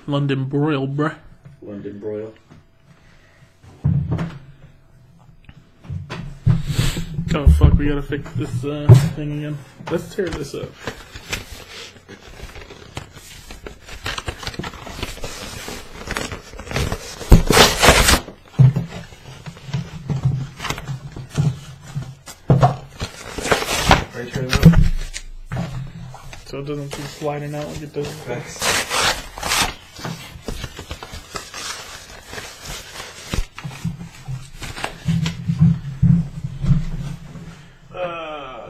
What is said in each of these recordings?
London broil, bruh. London broil. Oh fuck, we gotta fix this thing again. Let's tear this up. Right, turn it up. So it doesn't keep sliding out like it does. Thanks.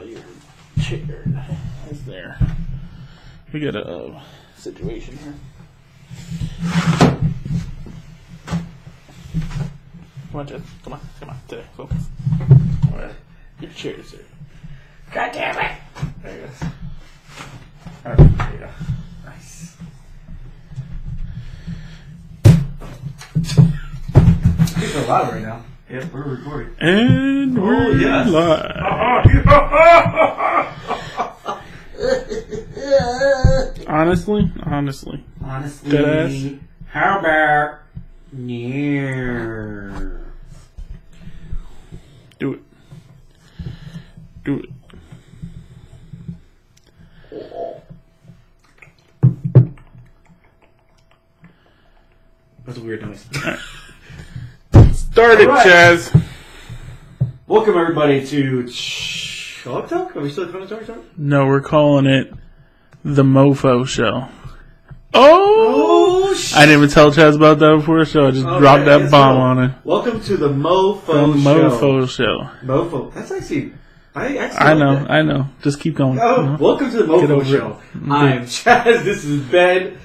Your chair is there. We got a situation here. Come on, Jess. Come on. Today, focus. Alright. Your chair's there. God damn it! There it goes. Alright, there you go. Nice. People are loud right now. Yep, we're recording. And we're live. Honestly. Deadass. How about near? Do it. That's a weird noise. Start it, right. Chaz. Welcome everybody to Talk Talk? Are we still calling it Talk Talk? No, we're calling it the MoFo Show. Oh shit. I didn't even tell Chaz about that before, so I just dropped that bomb on it. Welcome to the MoFo Show. MoFo Show. MoFo. That's actually... I know. Just keep going. Welcome to the MoFo Show. I'm Chaz. This is Ben.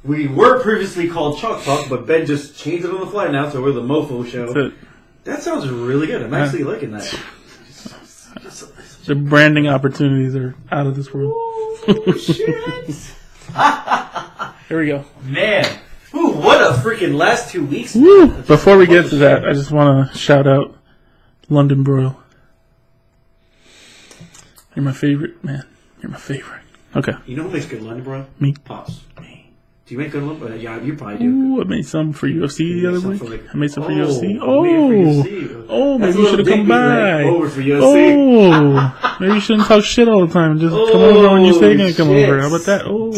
We were previously called Chalk Talk, but Ben just changed it on the fly now, so we're the MoFo Show. That's it. That sounds really good. I'm actually liking that. The branding opportunities are out of this world. Oh, shit. Here we go. Man. Ooh, what a freaking last 2 weeks. Woo. Before we get to that, I just want to shout out London Broil. You're my favorite, man. You're my favorite. Okay. You know who makes good London broil? Me. Pops. Me. Do you make good London broil? Yeah, you probably do. Ooh, I made some for UFC the other week. I made some for UFC. Oh, maybe you should have come by. Over for UFC. Oh, maybe you shouldn't talk shit all the time. Just come over when you say you're going to come over. How about that? Oh.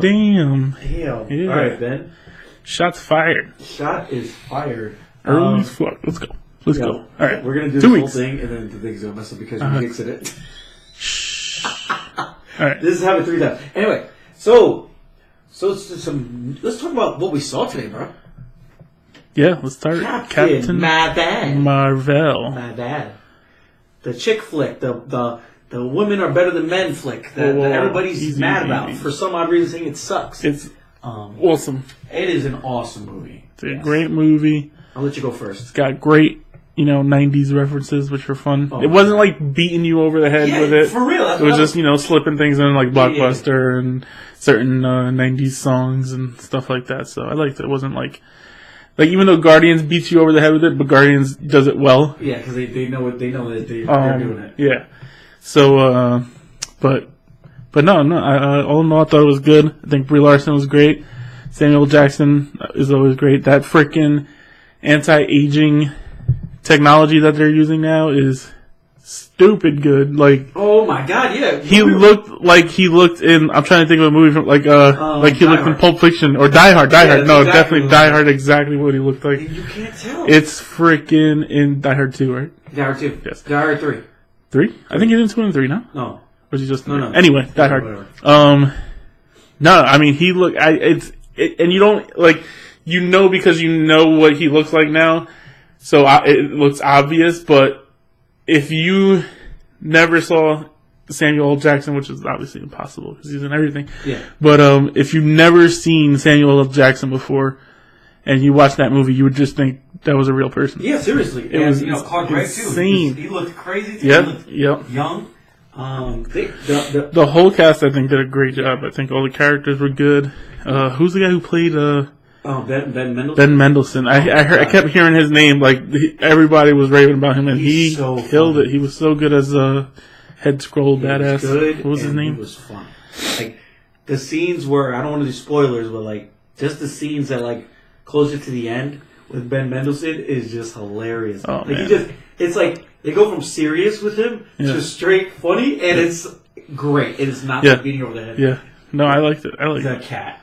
Damn. Yeah. All right, Ben. Shots fired. Shot is fired. Early as fuck. Let's go. All right. We're going to do this whole thing, and then the thing's going to mess up because we fixed it. Shh. All right. This is happened 3 times. Anyway, so let's talk about what we saw today, bro. Yeah, let's start. Captain Marvel. My bad. The chick flick, the women are better than men flick that everybody's mad about for some odd reason, saying it sucks. It's awesome. It is an awesome movie. It's a great movie. I'll let you go first. It's got great, 90s references, which were fun. It wasn't like beating you over the head with it. For real. It was just, slipping things in like Blockbuster and certain 90s songs and stuff like that. So I liked it. It wasn't like even though Guardians beats you over the head with it, but Guardians does it well. Yeah, because they know that they're doing it. Yeah. So, but no, all in all, I thought it was good. I think Brie Larson was great. Samuel Jackson is always great. That frickin' anti-aging technology that they're using now is stupid good. Like, oh my god, yeah. He looked like he looked in. I'm trying to think of a movie from like he looked in Pulp Fiction or Die Hard. Die Hard. No, exactly definitely Die Hard. Exactly what he looked like. You can't tell. It's freaking in Die Hard 2, right? Die Hard 2. Yes. Die Hard 3. 3? I think he's in 2 and 3 now. No. Or is he just no? Anyway, Die Hard. No, I mean he looked. And you don't because you know what he looks like now. So it looks obvious, but if you never saw Samuel L. Jackson, which is obviously impossible because he's in everything. Yeah. But if you've never seen Samuel L. Jackson before, and you watch that movie, you would just think that was a real person. Yeah, seriously. It was Clark Gregg insane. Too. He looked crazy too. Yep. He looked young. The whole cast, I think, did a great job. I think all the characters were good. Who's the guy who played? Ben Mendelsohn. Ben Mendelsohn. I kept hearing his name. Like everybody was raving about him, and he killed it. He was so good as a head scroll badass. Good, what was his name? He was fun. the scenes where I don't want to do spoilers, but like just the scenes that like closer to the end with Ben Mendelsohn is just hilarious. Oh, like man. it's like they go from serious with him to straight funny, and it's great. It is not like beating over the head. Yeah, no, I liked it. I liked that cat.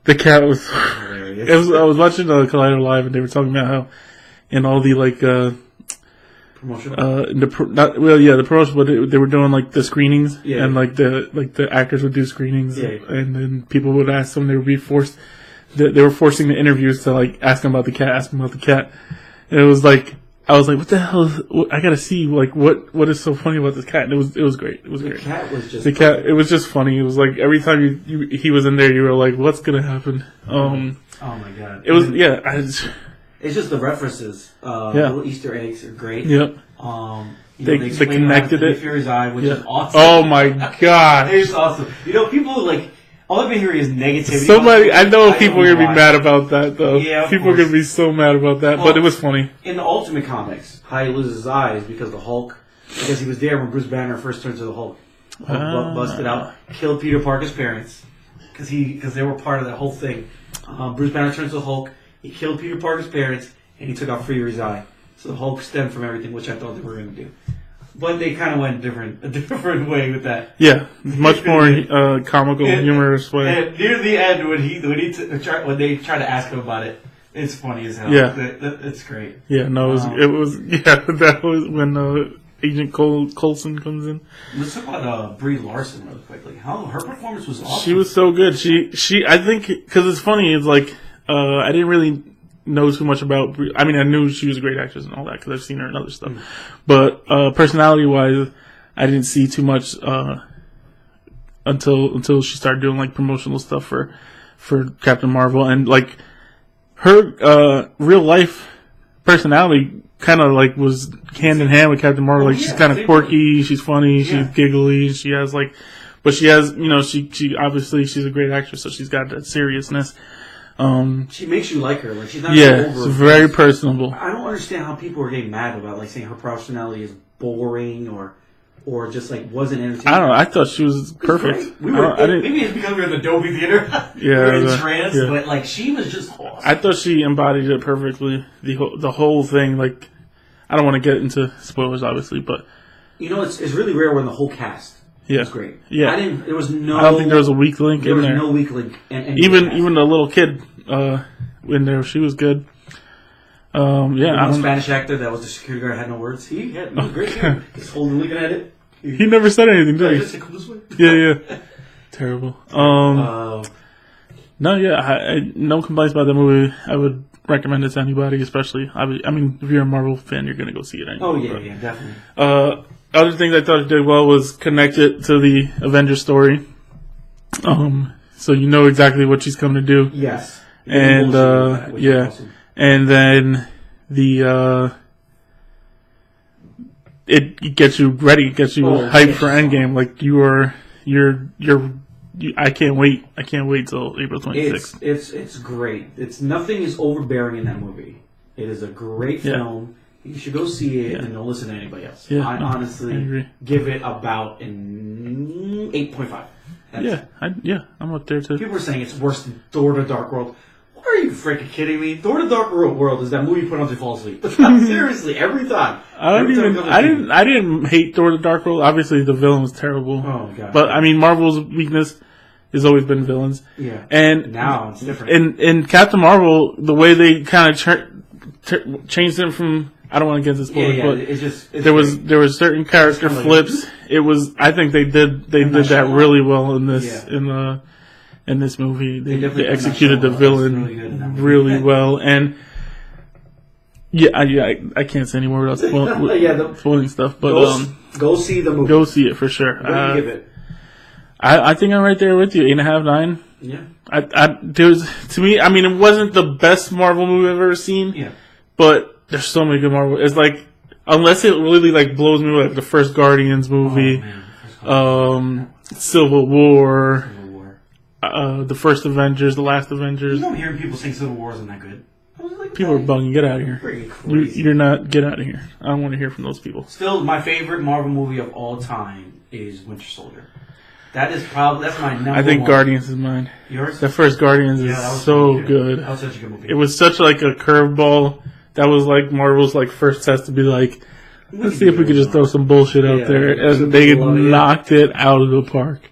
The cat was hilarious. I was watching Collider Live, and they were talking about how in all the like promotion. The promotion, but they were doing like the screenings, and like the actors would do screenings, and then people would ask them. They would be forced. They were forcing the interviews to like ask them about the cat, And it was like I was like, what the hell? I gotta see like what is so funny about this cat? And it was great. It was great. The cat was just It was just funny. It was like every time he was in there, you were like, what's gonna happen? Oh my god! It was It's just the references. Little Easter eggs are great. Yep. They connected it. Fury's Eye, which is awesome. Oh my god! It's awesome. People like all I've been hearing is negativity. Somebody, I know people are gonna be mad about that though. Yeah, people are gonna be so mad about that, but it was funny. In the Ultimate Comics, how he loses his eyes because the Hulk, because he was there when Bruce Banner first turned to the Hulk. Hulk busted out, killed Peter Parker's parents because they were part of that whole thing. Bruce Banner turns to the Hulk. He killed Peter Parker's parents, and he took out Fury's eye. So the Hulk stemmed from everything, which I thought they were going to do. But they kind of went a different way with that. Yeah, much more comical, humorous way. And near the end, when they try to ask him about it, it's funny as hell. Yeah, it's great. Yeah, no, that was when Agent Coulson comes in. Let's talk about Brie Larson really quickly. How her performance was awesome. She was so good. She I think because it's funny. It's like I didn't really know too much about Brie. I mean, I knew she was a great actress and all that because I've seen her in other stuff. But personality-wise, I didn't see too much until she started doing like promotional stuff for Captain Marvel, and like her real life personality kind of like was hand in hand with Captain Marvel. Like she's kind of quirky, she's funny, she's giggly, she has like, but she has she obviously she's a great actress, so she's got that seriousness. She makes you like her. Like she's not it's very personable. I don't understand how people are getting mad about like saying her personality is boring or just like wasn't entertaining. I don't know. I thought she was perfect. Maybe it's because we were in the Dolby Theater. We were in trance, but like she was just awesome. I thought she embodied it perfectly. The whole thing. Like I don't want to get into spoilers, obviously, but it's really rare when the whole cast. Yeah, was great. Yeah, I don't think there was a weak link in there. There was no weak link. Even the little kid in there, she was good. The Spanish actor that was the security guard had no words. He was great. Just holding, looking at it. He never said anything, did he? Yeah. Terrible. No, no complaints about that movie. I would recommend it to anybody, especially. I mean, if you're a Marvel fan, you're gonna go see it anyway. Oh yeah, definitely. Other things I thought it did well was connect it to the Avengers story. So you know exactly what she's coming to do. Yes. And awesome. And then it gets you ready, gets you hyped for Endgame. Like I can't wait. I can't wait till April 26th. It's great. Nothing is overbearing in that movie. It is a great film. You should go see it and don't listen to anybody else. I honestly give it about an 8.5. I'm up there too. People are saying it's worse than Thor: The Dark World. What are you freaking kidding me? Thor: The Dark World is that movie you put on to fall asleep. Seriously, every time. I didn't hate Thor: The Dark World. Obviously, the villain was terrible. Oh god. But I mean, Marvel's weakness has always been villains. Yeah. And now it's different. In Captain Marvel, the way they kind of changed him from. I don't want to get into spoilers, but there was certain character flips. I think they did that really well in this in this movie. They executed the villain really well, and I can't say any more without spoiling stuff. But go see the movie. Go see it for sure. What do you give it? I think I'm right there with you. 8.5, 9. Yeah. To me, I mean, it wasn't the best Marvel movie I've ever seen. Yeah. But there's so many good Marvel. It's like, unless it really like blows me away, like the first Guardians movie, Civil War, the first Avengers, the last Avengers. You don't hear people saying Civil War isn't that good. People are bugging. Get out of here. You're not. Get out of here. I don't want to hear from those people. Still, my favorite Marvel movie of all time is Winter Soldier. that's my number I think one. Guardians is mine. Yours? The first Guardians is so good. That was such a good movie. It was such like a curveball. That was like Marvel's like first test to be like, let's see if we could just throw some bullshit out there, and they knocked it out of the park.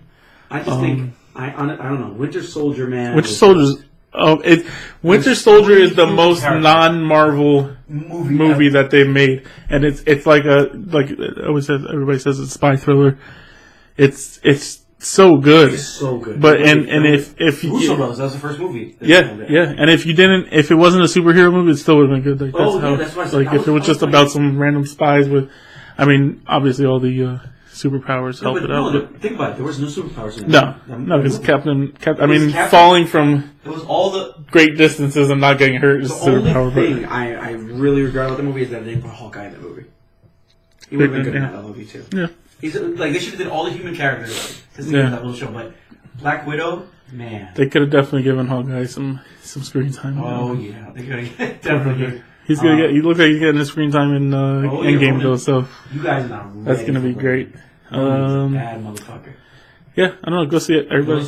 I just think I don't know. Winter Soldier, man. Winter Soldier's. Winter Soldier is the most non-Marvel movie that they've made, and it's like everybody says it's a spy thriller. It's so good. It's so good. But and if Russo Brothers, that was the first movie. Yeah, and if it wasn't a superhero movie, it still would have been good. Like, that's why I said, like if it was just about some random spies with, I mean, obviously all the superpowers help it out. But think about it. There was no superpowers in it. No, because Captain. Falling from it was all the great distances and not getting hurt is the only superpower. thing I really regret about the movie is that they didn't put Hawkeye in the movie. He would have been good in that movie too. Yeah. He's like they should have did all the human characters to see that little show, but Black Widow, man, they could have definitely given Hawkeye some screen time. Oh yeah, they could have definitely. He's gonna get. He looks like he's getting his screen time in Endgame though. So you guys are not ready. That's gonna be great. He's a bad motherfucker. Yeah, I don't know. Go see it, everybody.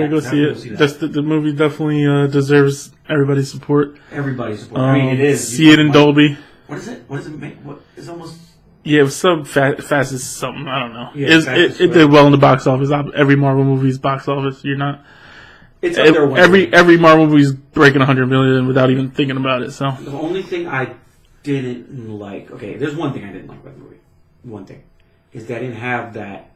Go see it. Just the movie definitely deserves everybody's support. Everybody's support. I mean, it is. See it in Dolby. What is it? What does it make? What is almost? Yeah, it was some fastest something. I don't know. Yeah, it did well in the box office. Every Marvel movie's box office. You're not. It's every Marvel movie's breaking 100 million without even thinking about it. So the only thing I didn't like. Okay, there's one thing I didn't like about the movie. One thing is they didn't have that.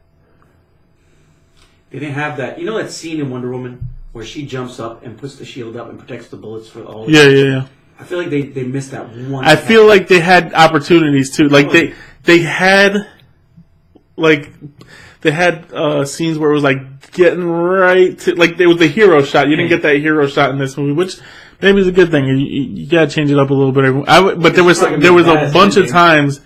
They didn't have that. You know that scene in Wonder Woman where she jumps up and puts the shield up and protects the bullets for all. Yeah. I feel like they missed that one. I feel like they had opportunities too. Like they had scenes where it was like getting right to like there was the hero shot. You didn't get that hero shot in this movie, which maybe is a good thing. You gotta change it up a little bit. But there was a bunch of times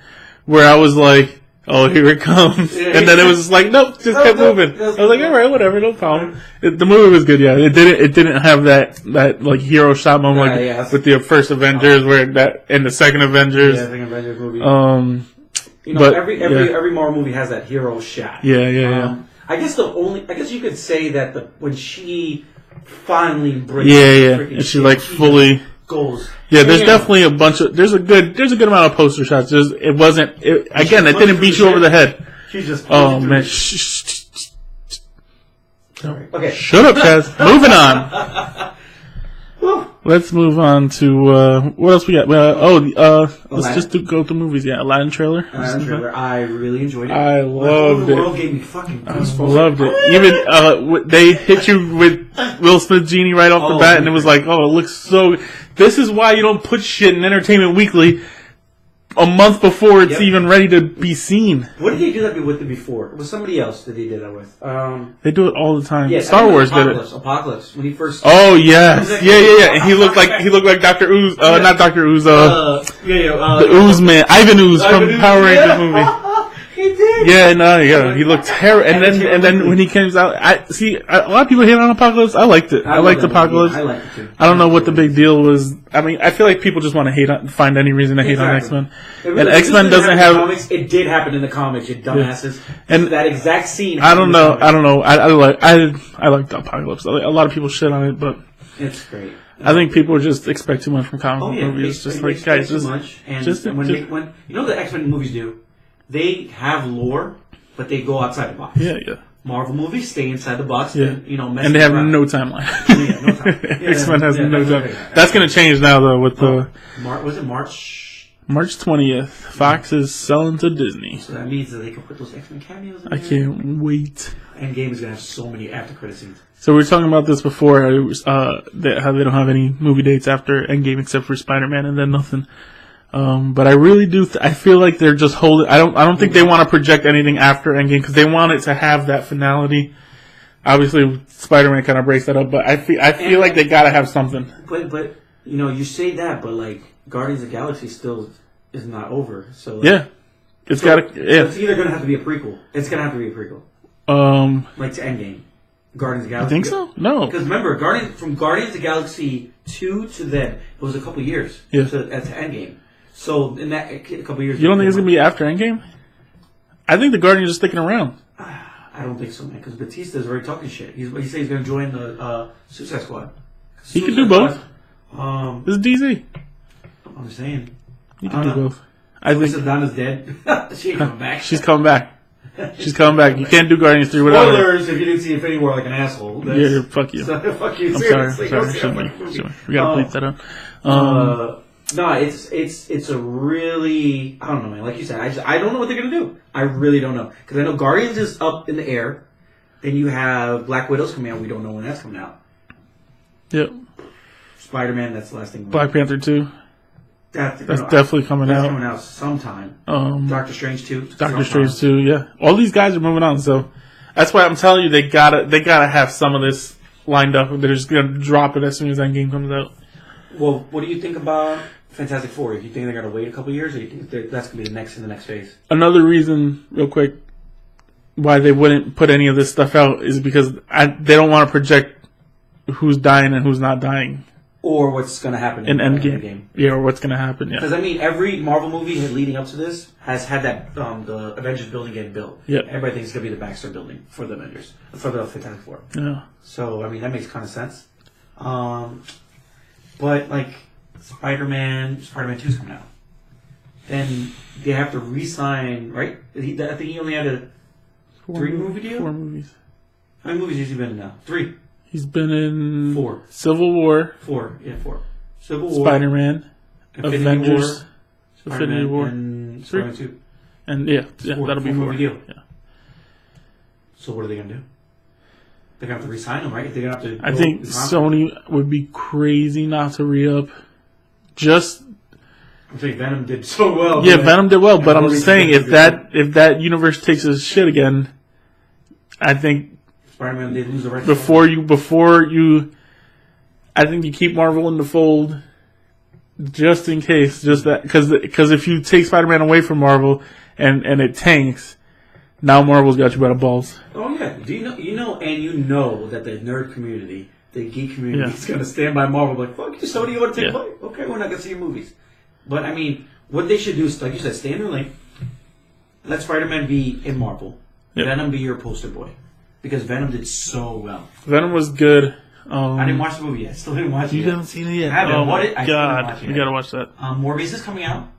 where I was like, oh, here it comes. And then it was just like, nope, just kept moving. I was like, all right, whatever, no problem. The movie was good, yeah. It didn't have that like hero shot moment with the first Avengers and the second Avengers. Yeah, second Avengers movie. But every Marvel movie has that hero shot. Yeah. I guess you could say that when she finally breaks and she like fully goes. Yeah, there's definitely there's a good amount of poster shots. It didn't beat you over the head. She's just man. Okay. Shut up, Chaz. Moving on. Let's move on to what else we got? Let's just go through movies. Yeah, Aladdin trailer. I really enjoyed it. I loved it. The world gave me fucking goosebumps. I loved it. Even they hit you with Will Smith genie right off the bat, and it was like, it looks so. This is why you don't put shit in Entertainment Weekly a month before it's even ready to be seen. What did they do that with it before? It was somebody else that they did that with. They do it all the time. Yeah, Star Wars did it. Apocalypse when he first. Oh yes, yeah. And he looked like Dr. Ooze, not Dr. Ooze. The Ooze man, Ivan Ooze from Power Rangers movie. He did. Yeah, he looked terrible. And then when he comes out, a lot of people hate on Apocalypse. I liked it. I liked Apocalypse. I liked it too. I don't know what the big deal was. I mean, I feel like people just want to find any reason to hate on X-Men. And X-Men doesn't have. Comics, it did happen in the comics, you dumbasses. And that exact scene. I don't know. I like the Apocalypse. A lot of people shit on it, but it's great. I think people just expect too much from comic movies. Just like guys, too much. And when you know the X-Men movies do. They have lore, but they go outside the box. Yeah. Marvel movies stay inside the box. Yeah. And they have no timeline. No time. X-Men has no time. That's going to change now, though, with the... Was it March? March 20th. Fox is selling to Disney. So that means that they can put those X-Men cameos in there. I can't wait. Endgame is going to have so many after-credit scenes. So we were talking about this before, how they don't have any movie dates after Endgame except for Spider-Man and then nothing. But I really do. I feel like they're just holding. I don't think they want to project anything after Endgame because they want it to have that finality. Obviously, Spider-Man kind of breaks that up, but I feel like they gotta have something. But you say that, but like Guardians of the Galaxy still is not over. So it's gotta. Yeah, it's either gonna have to be a prequel. It's gonna have to be a prequel. Like to Endgame. Guardians of the Galaxy. You think so? No. Because remember, from Guardians of the Galaxy 2 to then, it was a couple years. Yeah. To Endgame. So in that a couple years, you don't think it's gonna be after Endgame? I think the Guardians are sticking around. I don't think so, man. Because Batista's already talking shit. He said he's going to join the Suicide Squad. He can do both. This is DC. I'm saying. He can do both. I think Donna's dead. She ain't coming back. She's coming back. She's coming back. You can't do Guardians 3 without her. Spoilers if you didn't see Infinity War like an asshole. Yeah, fuck you. Fuck you. I'm Seriously. sorry. We gotta bleep that out. No, it's a really, I don't know, man. Like you said, I don't know what they're gonna do. I really don't know, because I know Guardians is up in the air. Then you have Black Widow's coming out. We don't know when that's coming out. Yep. Spider-Man. That's the last thing. Black Panther 2. That's definitely coming out. That's coming out sometime. Doctor Strange 2. Doctor Strange 2. Yeah. All these guys are moving on, so that's why I'm telling you they gotta have some of this lined up. They're just gonna drop it as soon as Endgame comes out. Well, what do you think about Fantastic Four? Do you think they're going to wait a couple years, or do you think that's going to be in the next phase? Another reason, real quick, why they wouldn't put any of this stuff out is because they don't want to project who's dying and who's not dying. Or what's going to happen in Endgame. Yeah, or what's going to happen, yeah. Because, I mean, every Marvel movie leading up to this has had that, the Avengers building getting built. Yeah. Everybody thinks it's going to be the Baxter building for the Avengers, for the Fantastic Four. Yeah. So, I mean, that makes kind of sense. But, like, Spider-Man 2 is coming out. Then they have to re-sign, right? I think he only had a 3-movie deal? 4 movies. How many movies has he been in now? 3. He's been in 4. Civil War. 4. Civil War. Spider-Man. Avengers. Infinity War. And Spider-Man 2. And yeah, that'll be 4. Movie deal. Yeah. So what are they going to do? They're going to have to re-sign him, right? They're going to have to. I think Sony would be crazy not to re-up. I'm saying Venom did so well. Yeah, Venom did well, but I'm just saying if that universe takes a shit again, I think Spider-Man they lose the right before you I think you keep Marvel in the fold just in case, just that because if you take Spider-Man away from Marvel and it tanks, now Marvel's got you by the balls. Oh yeah, you know that the nerd community, the geek community, is going to stand by Marvel like, fuck you, Sony, you want to take away? Okay, we're not going to see your movies. But I mean, what they should do is, like you said, stay in their lane. Let Spider-Man be in Marvel. Yep. Venom be your poster boy, because Venom did so well. Venom was good. I didn't watch the movie yet. Still didn't watch it. You haven't seen it yet? I haven't. Oh my god, you gotta watch that. Morbius is coming out.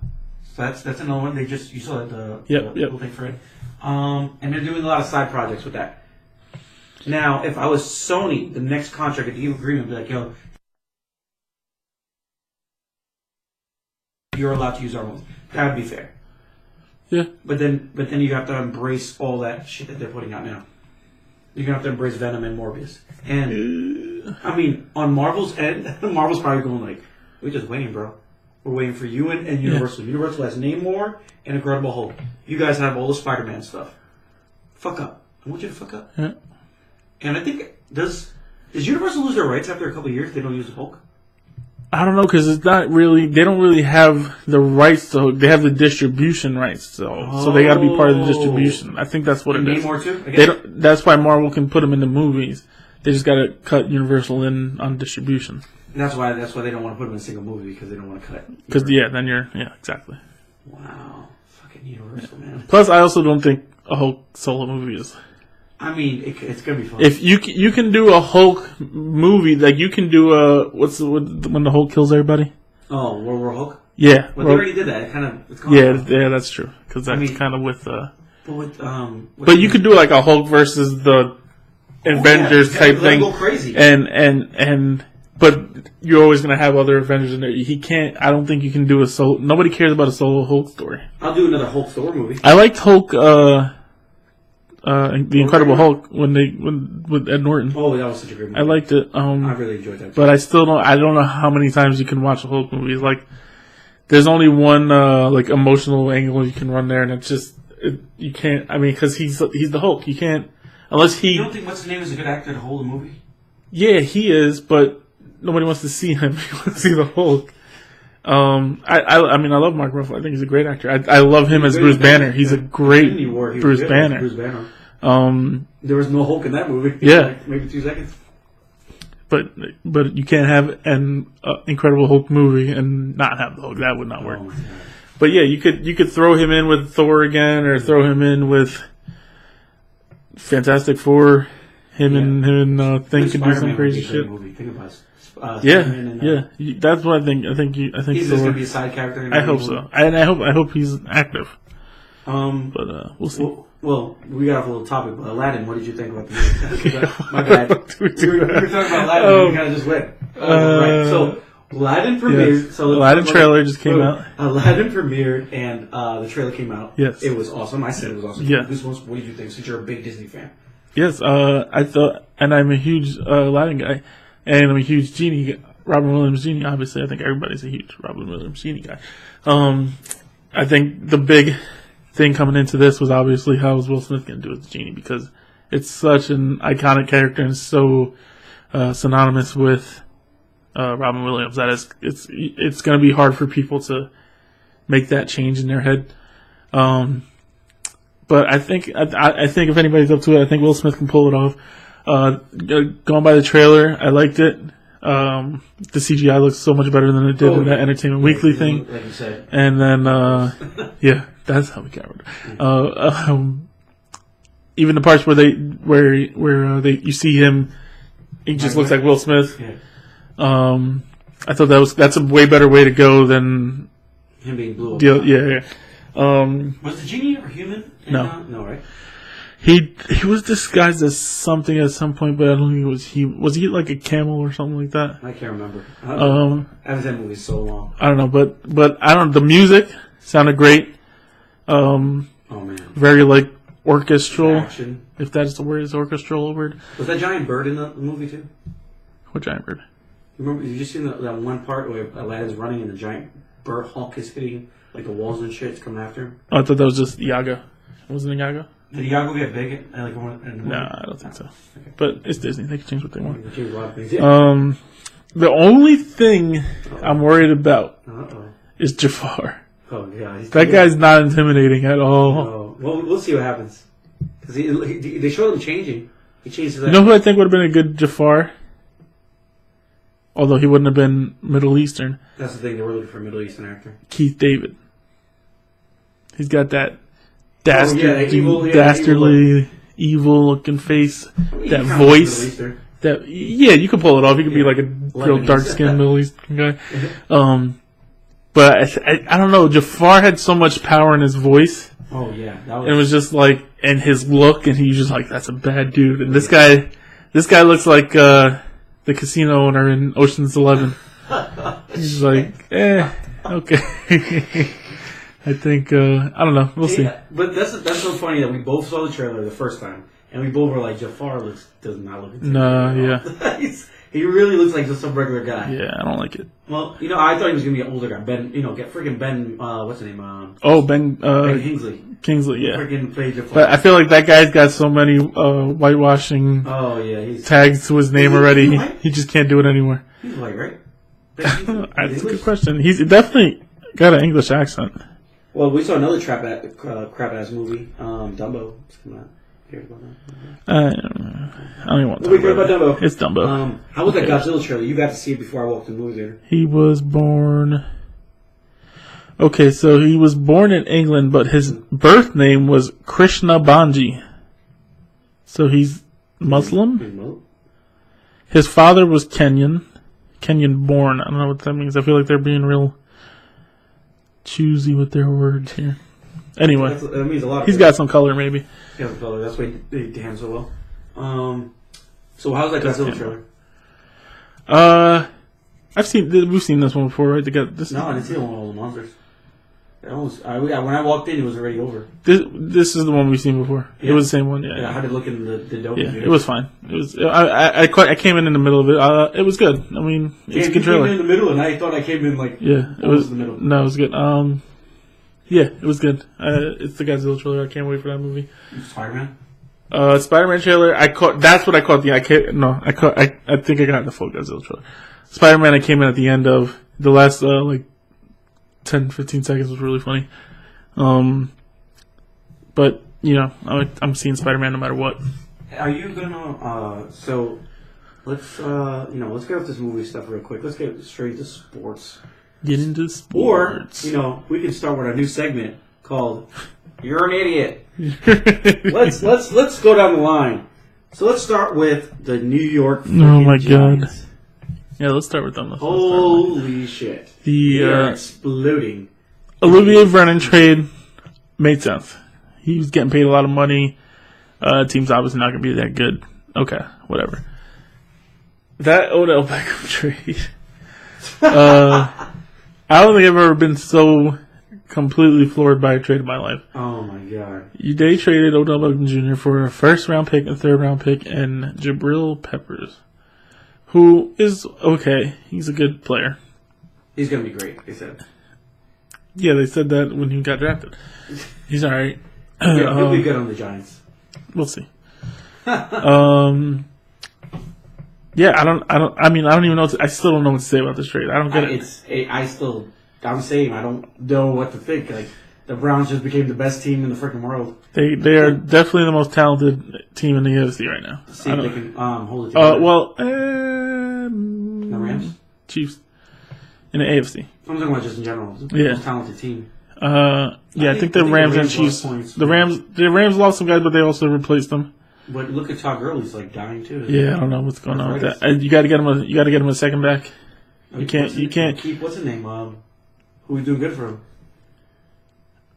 So that's another one. You saw the whole thing for it. And they're doing a lot of side projects with that. Now, if I was Sony, the next contract, if you agree with me, like, yo, you're allowed to use our movies. That would be fair. Yeah. But then you have to embrace all that shit that they're putting out now. You're gonna have to embrace Venom and Morbius. And I mean, on Marvel's end, Marvel's probably going like, we're just waiting, bro. We're waiting for you and Universal. Yeah. Universal has Namor and Incredible Hulk. You guys have all the Spider-Man stuff. Fuck up. I want you to fuck up. Yeah. And I think does Universal lose their rights after a couple of years if they don't use the Hulk? I don't know, because it's not really. They don't really have the rights to Hulk. They have the distribution rights, so they got to be part of the distribution. I think that's what it is. Namor too. They don't, that's why Marvel can put them in the movies. They just got to cut Universal in on distribution. That's why they don't want to put them in a single movie, because they don't want to cut. Because then you're exactly. Wow, fucking Universal, man. Plus, I also don't think a Hulk solo movie is. I mean, it's gonna be fun. If you can do a Hulk movie, like you can do when the Hulk kills everybody. Oh, World War Hulk. Yeah, well, they already did that. It kind of. Yeah, that's true. Because that's kind of with. But you could do like a Hulk versus the Avengers type thing. Go crazy. But you're always gonna have other Avengers in there. He can't. I don't think you can do a solo. Nobody cares about a solo Hulk story. I'll do another Hulk Thor movie. I liked Hulk. The Incredible Hulk with Ed Norton. Oh, that was such a great movie. I liked it. I really enjoyed that. But I still don't. I don't know how many times you can watch a Hulk movie. It's like there's only one like emotional angle you can run there, and it's just you can't. I mean, because he's the Hulk. You can't unless he. You don't think what's his name is a good actor to hold a movie? Yeah, he is, but nobody wants to see him. He wants to see the Hulk. I mean, I love Mark Ruffalo. I think he's a great actor. I love him as Bruce Banner. He's a great Bruce Banner. There was no Hulk in that movie. Yeah, like maybe 2 seconds. But you can't have an Incredible Hulk movie and not have the Hulk. That would not work. Oh, but yeah, you could throw him in with Thor again, or throw him in with Fantastic Four, him and Thing could do some crazy shit. Think about That's what I think. I think he's just gonna be a side character. I hope so, and I hope he's active. But we'll see. Well, we got off a little topic, but Aladdin. What did you think about the movie? My bad. we were talking about Aladdin. We kind of just went. Right. So Aladdin premiered. Yes. So Aladdin trailer just came out. Aladdin premiered, and the trailer came out. Yes, it was awesome. I said it was awesome. Yeah. What did you think? Since you're a big Disney fan. Yes. I thought, and I'm a huge Aladdin guy, and I'm a huge Genie. Robin Williams Genie. Obviously, I think everybody's a huge Robin Williams Genie guy. I think the big thing coming into this was obviously how is Will Smith going to do as the Genie, because it's such an iconic character and so synonymous with Robin Williams that it's going to be hard for people to make that change in their head. But I think if anybody's up to it, I think Will Smith can pull it off. Going by the trailer, I liked it. The CGI looks so much better than it did in that Entertainment Weekly thing. Like you said. And then, yeah, that's how we got it. Even the parts where you see him, he just looks like Will Smith. Yeah. I thought that's a way better way to go than him being blue. Yeah. Was the Genie ever human? No. No, right? He was disguised as something at some point, but I don't think it was he. Was he like a camel or something like that? I can't remember. I haven't seen that movie so long. I don't know, but I don't. The music sounded great. Oh man, very like orchestral. Action. If that's the word, is orchestral a word? Was that giant bird in the movie too? What giant bird? Remember? Did you see that one part where Aladdin's running and the giant bird Hulk is hitting like the walls and shit, coming after him? Oh, I thought that was just Iago. Wasn't it Iago? Did Iago get big? No, I don't think so. Okay. But it's Disney; they can change what they want. They change a lot of things. Yeah. The only thing I'm worried about is Jafar. Oh yeah, that guy's not intimidating at all. Oh. Well, we'll see what happens. Because they showed him changing. He changed that. You know who I think would have been a good Jafar? Although he wouldn't have been Middle Eastern. That's the thing; they were looking for a Middle Eastern actor. Keith David. He's got that dastardly, evil-looking face, that voice. You could pull it off. He could be like a real dark-skinned Middle Eastern guy. But I don't know. Jafar had so much power in his voice. Oh yeah, it was just like, and his look, and he's just like, that's a bad dude. And this guy looks like the casino owner in Ocean's 11. He's like, okay. I think I don't know. We'll see. But that's so funny that we both saw the trailer the first time, and we both were like, Jafar does not look. No, yeah. He really looks like just some regular guy. Yeah, I don't like it. Well, I thought he was gonna be an older guy. Ben, get freaking Ben. What's his name? Ben Kingsley. Kingsley, yeah. Freaking played Jafar. But I feel like that guy's got so many whitewashing. Oh yeah, tags to his name already. He just can't do it anymore. He's white, right? That's a good question. He's definitely got an English accent. Well, we saw another crap ass movie, Dumbo. It's coming out. Heard about that? I don't even want to talk about Dumbo. It's Dumbo. How was that Godzilla trailer? You got to see it before I walked in the movie theater. He was born. Okay, so he was born in England, but his birth name was Krishna Banji. So he's Muslim. His father was Kenyan born. I don't know what that means. I feel like they're being real choosy with their words here. Anyway, that means a lot. He's got some color, maybe. He has some color. That's why he hands so well. So how's that Godzilla trailer? We've seen this one before, right? No, I didn't see it on all the monsters. When I walked in, it was already over. This is the one we've seen before. Yeah. It was the same one. Yeah. How did it look in the dope? Yeah, it was fine. It was. I came in the middle of it. It was good. I mean, it's a good trailer. You came in the middle, and I thought I came in like. Yeah, it was the middle. No, it was good. Yeah, it was good. It's the Godzilla trailer. I can't wait for that movie. Spider-Man. Spider-Man trailer. That's what I caught. I think I got the full Godzilla trailer. Spider-Man. I came in at the end of the last 10, 15 seconds was really funny. But I'm seeing Spider-Man no matter what. Are you gonna? So let's let's get off this movie stuff real quick. Let's get straight to sports. Get into sports. Or we can start with our new segment called You're an idiot. let's go down the line. So let's start with the New York. Oh my Giants. God. Yeah, let's start with them. Holy shit! They are exploding. Olivier Vernon trade made sense. He was getting paid a lot of money. Team's obviously not going to be that good. Okay, whatever. That Odell Beckham trade. I don't think I've ever been so completely floored by a trade in my life. Oh my God. They traded Odell Beckham Jr. for a first-round pick, a third-round pick, and Jabril Peppers, who is okay. He's a good player. He's going to be great, they said. Yeah, they said that when he got drafted. He's all right. Yeah, he'll be good on the Giants. We'll see. Yeah, I don't even know. I still don't know what to say about this trade. I don't get it. I'm saying I don't know what to think. Like, the Browns just became the best team in the freaking world. They are definitely the most talented team in the AFC right now. See if they can hold it together. The Rams? Chiefs in the AFC. I'm talking about just in general. The most talented team. I think the Rams and Chiefs. The Rams lost some guys, but they also replaced them. But look at Todd Gurley's like dying too. Yeah, I don't know what's going on with that. You got to get him a second back. You can't keep what's his name? Who is doing good for him?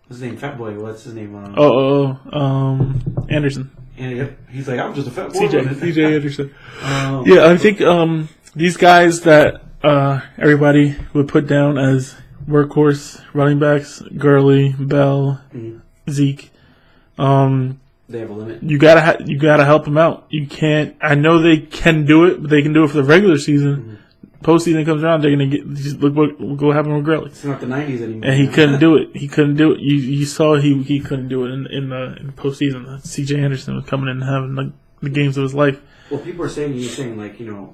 What's his name? Fat Boy. What's his name? Anderson. And yep, he's like, I'm just a fat boy. CJ Anderson. Yeah, I think these guys that everybody would put down as workhorse running backs, Gurley, Bell, Zeke. They have a limit. You gotta help them out. You can't. I know they can do it, but they can do it for the regular season. Postseason comes around, they're gonna look what happened with Gurley. It's not the '90s anymore. And he couldn't do it. You saw he couldn't do it in the postseason. C.J. Anderson was coming in and having the games of his life. Well, people are saying like in the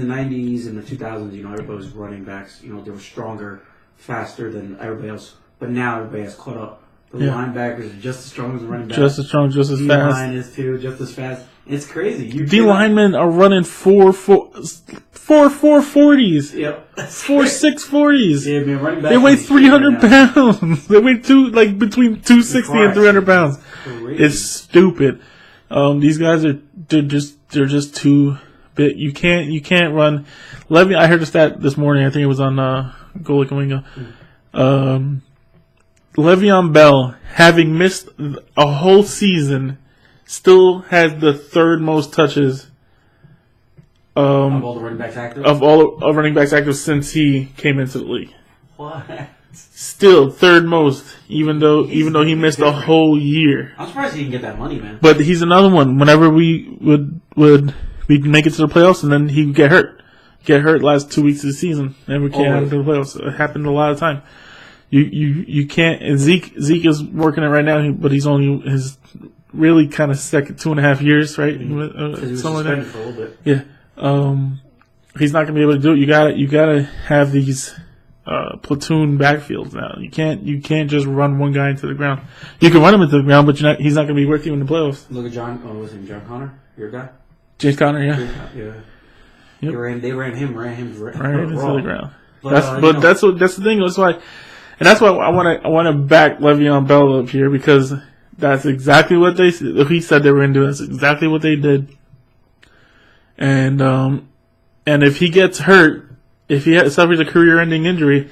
'90s and the 2000s, everybody was running backs. They were stronger, faster than everybody else. But now everybody has caught up. The linebackers are just as strong as the running backs. Just as strong, just as fast. D-line is too, just as fast. It's crazy. D-linemen are running 4.40s. Yep. 4.640s. Yeah, man, running backs. They weigh 300 pounds. They weigh between 260 and 300 pounds. Crazy. It's stupid. These guys they're just too big. You can't run. I heard the stat this morning. I think it was on Go Lick and Wingo. Le'Veon Bell, having missed a whole season, still has the third most touches of all the running backs active? Of all of running backs active since he came into the league. What? Still third most, even though he missed a whole year. I'm surprised he can get that money, man. But he's another one. Whenever we would make it to the playoffs, and then he would get hurt. Last 2 weeks of the season, and we can't have it to the playoffs. It happened a lot of time. You can't. And Zeke is working it right now, but he's only his really kind of second 2.5 years, right? He was something like that. For a little bit. Yeah. He's not gonna be able to do it. You gotta have these platoon backfields now. You can't just run one guy into the ground. You can run him into the ground, but he's not gonna be with you in the playoffs. Look at John. Oh, was it John Connor? Your guy? James Conner, yeah. Yeah. Yep. They ran him right into the ground. But that's the thing. That's why I want to back Le'Veon Bell up here, because that's exactly what he said they were going to do. That's exactly what they did. And if he gets hurt, if he suffers a career-ending injury,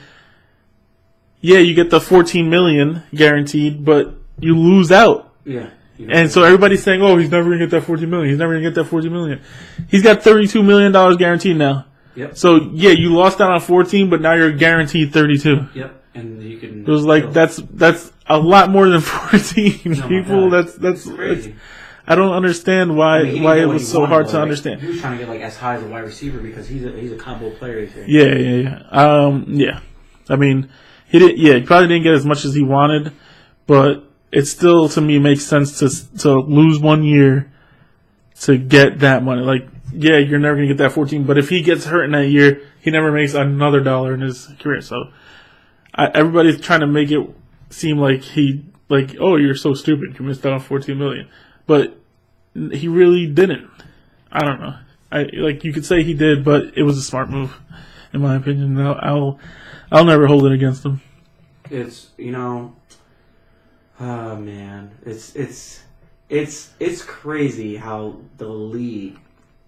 yeah, you get the $14 million guaranteed, but you lose out. Yeah. And so everybody's saying, "Oh, he's never going to get that $14 million. He's never going to get that $14 million." He's got $32 million guaranteed now. Yep. So yeah, you lost out on 14, but now you're guaranteed 32. Yep. And you can. It was like that's a lot more than 14 people. That's crazy. I don't understand why it was so hard to understand. He was trying to get as high as a wide receiver because he's a combo player. Yeah. I mean, he probably didn't get as much as he wanted, but it still, to me, makes sense to lose 1 year to get that money. Like, yeah, you're never going to get that 14, but if he gets hurt in that year, he never makes another dollar in his career. So everybody's trying to make it seem like oh, you're so stupid, you missed out on $14 million. But he really didn't. I don't know. You could say he did, but it was a smart move, in my opinion. I'll never hold it against him. It's, Oh man, it's crazy how the league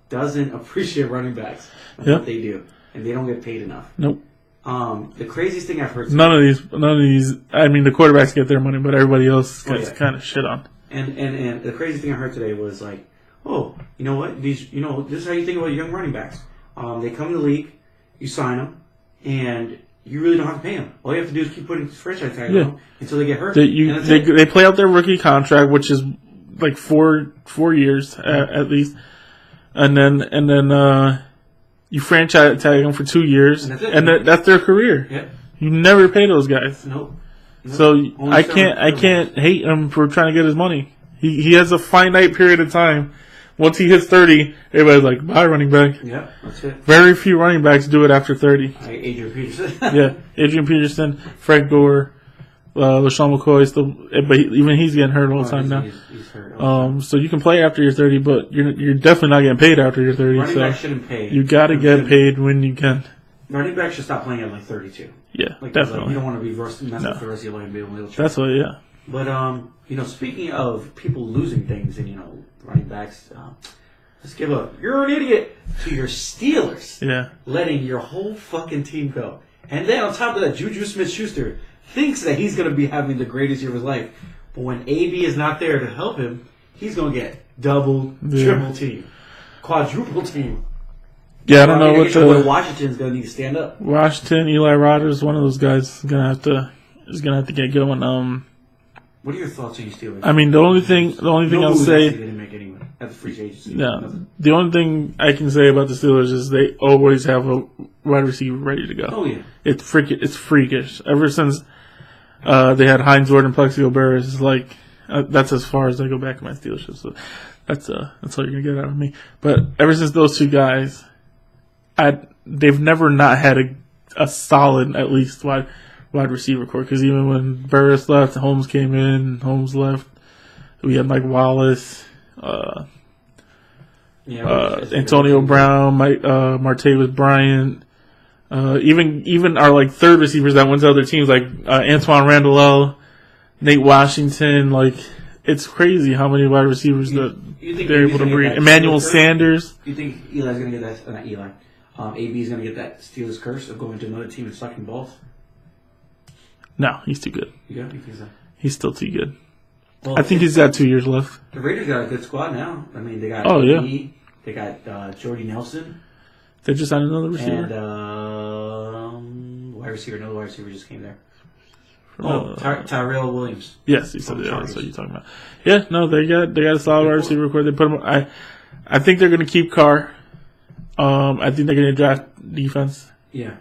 doesn't appreciate running backs and what they do, and they don't get paid enough. Nope. The craziest thing I've heard. None of these. I mean, the quarterbacks get their money, but everybody else gets kind of shit on. And the crazy thing I heard today was like, oh, you know what? This is how you think about young running backs. They come in the league, you sign them, and you really don't have to pay them. All you have to do is keep putting franchise tag on them until they get hurt. They play out their rookie contract, which is like 4 years at least, and then you franchise tag them for 2 years, and that's their career. Yeah. You never pay those guys. Nope. So I can't hate him for trying to get his money. He has a finite period of time. Once he hits 30, everybody's like, bye, running back. Yeah, that's it. Very few running backs do it after 30. Like Adrian Peterson. Yeah, Adrian Peterson, Frank Gore, LaShawn McCoy, but even he's getting hurt all the time now. He's hurt. So you can play after you're 30, but you're definitely not getting paid after you're 30. Running backs shouldn't pay. You got to get paid when you can. Running backs should stop playing at like 32. Yeah, Like, definitely. you don't want to be messing with the rest of your life and be able to. That's what, yeah. But speaking of people losing things and running backs, let's give "you're an idiot" to your Steelers. Yeah. Letting your whole fucking team go, and then on top of that, Juju Smith-Schuster thinks that he's going to be having the greatest year of his life, but when AB is not there to help him, he's going to get double, triple team, quadruple team. Yeah, I don't know what Washington's going to need to stand up. Washington, Eli Rogers, one of those guys is gonna have to get going. What are your thoughts on your Steelers? I mean, the only thing I'll say. They didn't make anyone at the free agency. No, the only thing I can say about the Steelers is they always have a wide receiver ready to go. Oh yeah, it's freakish. Ever since they had Hines Ward and Plexico Barris, is like that's as far as I go back in my Steelers. So that's all you're gonna get out of me. But ever since those two guys, they've never not had a solid at least wide receiver core, because even when Burris left, Holmes came in, Holmes left, we had Mike Wallace, Antonio Brown, Martavis Bryant, even our like third receivers that went to other teams like Antoine Randall, Nate Washington. Like, it's crazy how many wide receivers that they're able to breed. Emmanuel Sanders. You think Eli's going to get that? Not Eli. AB is going to get that Steelers curse of going to another team and sucking balls? No, he's too good. Yeah, you think so? He's still too good. Well, I think he's got 2 years left. The Raiders got a good squad now. I mean, they got they got Jordy Nelson. They just signed another receiver. And wide receiver. Another wide receiver just came there. Tyrell Williams. Yes, he said that's what you're talking about. Yeah, no, they got a solid wide receiver core. They put him. I think they're going to keep Carr. I think they're going to draft defense. Yeah.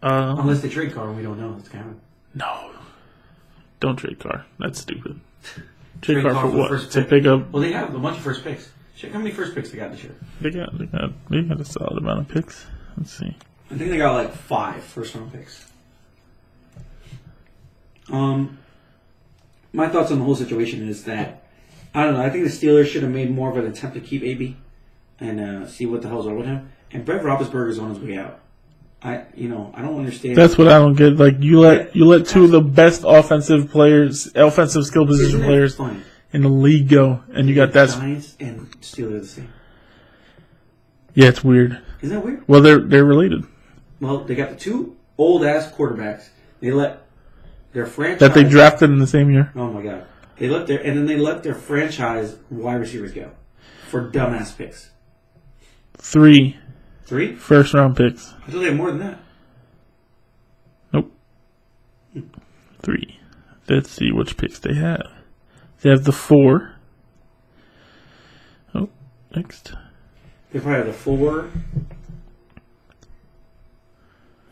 Unless they trade Carr, and we don't know. It's kind of. No. Don't trade Carr. That's stupid. Trade Carr for what? To pick up. Well, they have a bunch of first picks. Check how many first picks they got this year. They got a solid amount of picks. Let's see. I think they got like 5 first round picks. My thoughts on the whole situation is that I don't know. I think the Steelers should have made more of an attempt to keep AB and see what the hell's wrong with him. And Brett Roethlisberger's on his way out. I don't understand. That's what I don't get. Like, you let two of the best offensive skill position players in the league go, and you got that. Giants and Steelers are the same. Yeah, it's weird. Isn't that weird? Well, they're related. Well, they got the 2 old ass quarterbacks. They let their franchise that they drafted in the same year. Oh my god! They let their franchise wide receivers go for dumbass picks. 3 first round picks. I thought they had more than that. Nope. 3. Let's see which picks they have. They have the 4. Oh, next. They probably have the 4.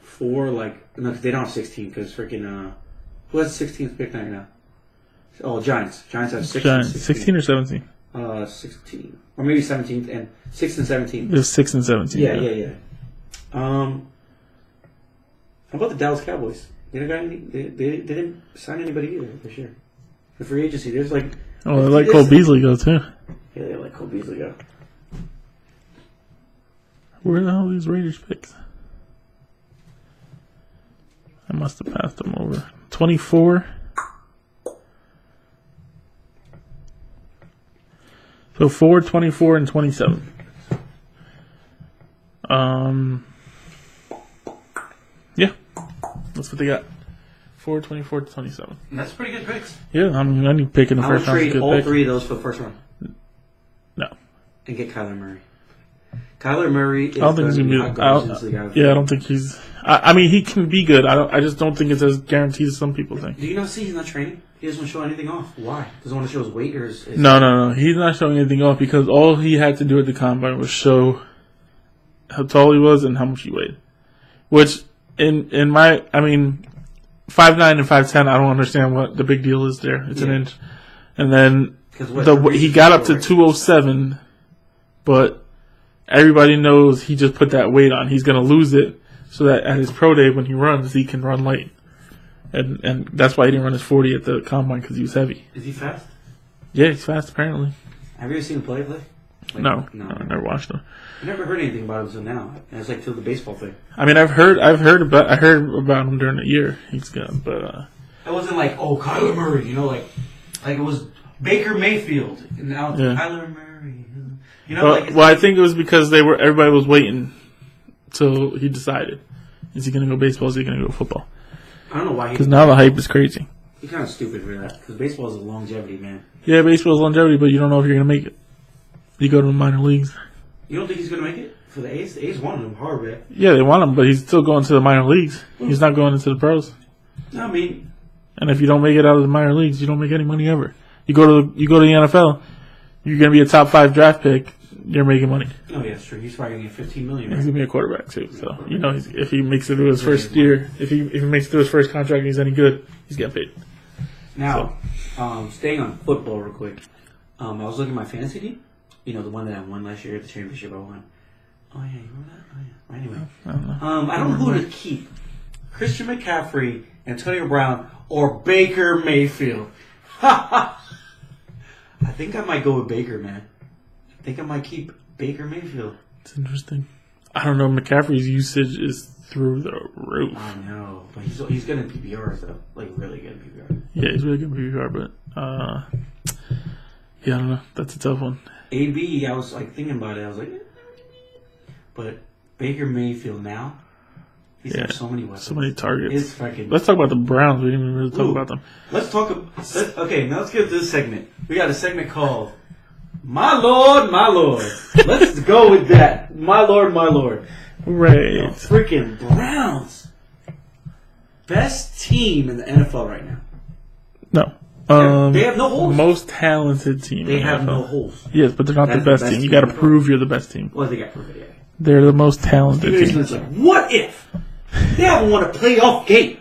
4, like, no, they don't have 16 because freaking who has the 16th pick right now? Oh, Giants. Giants have 16. 16 or 17? 16. Or maybe 17th and 6th and 17th. There's 6 and 17. Yeah. How about the Dallas Cowboys? They didn't sign anybody either this year. The free agency, there's like. Oh, they let Cole Beasley go too. Yeah, they let Cole Beasley go. Where the hell are these Raiders picks? I must have passed them over. 24. So 4, 24, and 27. Yeah, that's what they got. 4, 24, 27. And that's pretty good picks. Yeah, I mean, any pick in the first round is a good all pick. 3 of those for the first round. No. And get Kyler Murray. Kyler Murray is I don't think he's gonna be. I don't think he's. I mean, he can be good. I just don't think it's as guaranteed as some people think. Do you not see he's not training? He doesn't want to show anything off. Why? Doesn't want to show his weight or his No. He's not showing anything off because all he had to do at the combine was show how tall he was and how much he weighed. Which, in my, I mean, 5'9" and 5'10", I don't understand what the big deal is there. It's an inch. And then he got up to 207, but everybody knows he just put that weight on. He's going to lose it so that at his pro day when he runs, he can run light. And that's why he didn't run his 40 at the combine because he was heavy. Is he fast? Yeah, he's fast apparently. Have you ever seen him play? Like, no, I never watched him. I never heard anything about him until now. And it's like till the baseball thing. I mean, I heard about him during the year. He's good, but it wasn't like, oh, Kyler Murray, like it was Baker Mayfield, and now it's Kyler Murray. Well, I think it was because everybody was waiting till he decided. Is he going to go baseball? Is he going to go football? I don't know why. Because now the hype is crazy. He's kind of stupid for that. Because baseball is a longevity, man. Yeah, baseball is longevity, but you don't know if you're going to make it. You go to the minor leagues. You don't think he's going to make it for the A's? The A's wanted him hard, man. Yeah, they want him, but he's still going to the minor leagues. He's not going into the pros. No, I mean, and if you don't make it out of the minor leagues, you don't make any money ever. You go to the NFL, you're going to be a top 5 draft pick. You're making money. Oh yeah, that's true. He's probably going to get $15 million. He's going to be a quarterback too. So if he makes it through his first year, if he makes it through his first contract and he's any good, he's getting paid. Now, staying on football real quick, I was looking at my fantasy team. The one that I won last year at the championship. I won. Oh yeah, you remember that? Oh yeah. Anyway, I don't know who to keep: Christian McCaffrey, Antonio Brown, or Baker Mayfield. I think I might go with Baker, man. I think I might keep Baker Mayfield. It's interesting. I don't know. McCaffrey's usage is through the roof. I know, but he's good in PPR though, like really good in PPR. Yeah, he's really good in PPR, but yeah, I don't know. That's a tough one. AB, I was like thinking about it. I was like, but Baker Mayfield now, he's got so many weapons, so many targets. It's fucking. Let's talk about the Browns. We didn't even really talk about them. Let's talk. Okay, now let's get to this segment. We got a segment called "My Lord, My Lord." Let's go with that. My Lord, My Lord. Right. The freaking Browns, best team in the NFL right now. No. They have no holes. Most talented team. They have no holes. Yes, but they're not the best team. You got to prove you're the best team. Well, they got to prove it. Yeah. They're the most talented team. Like, what if they haven't won a playoff game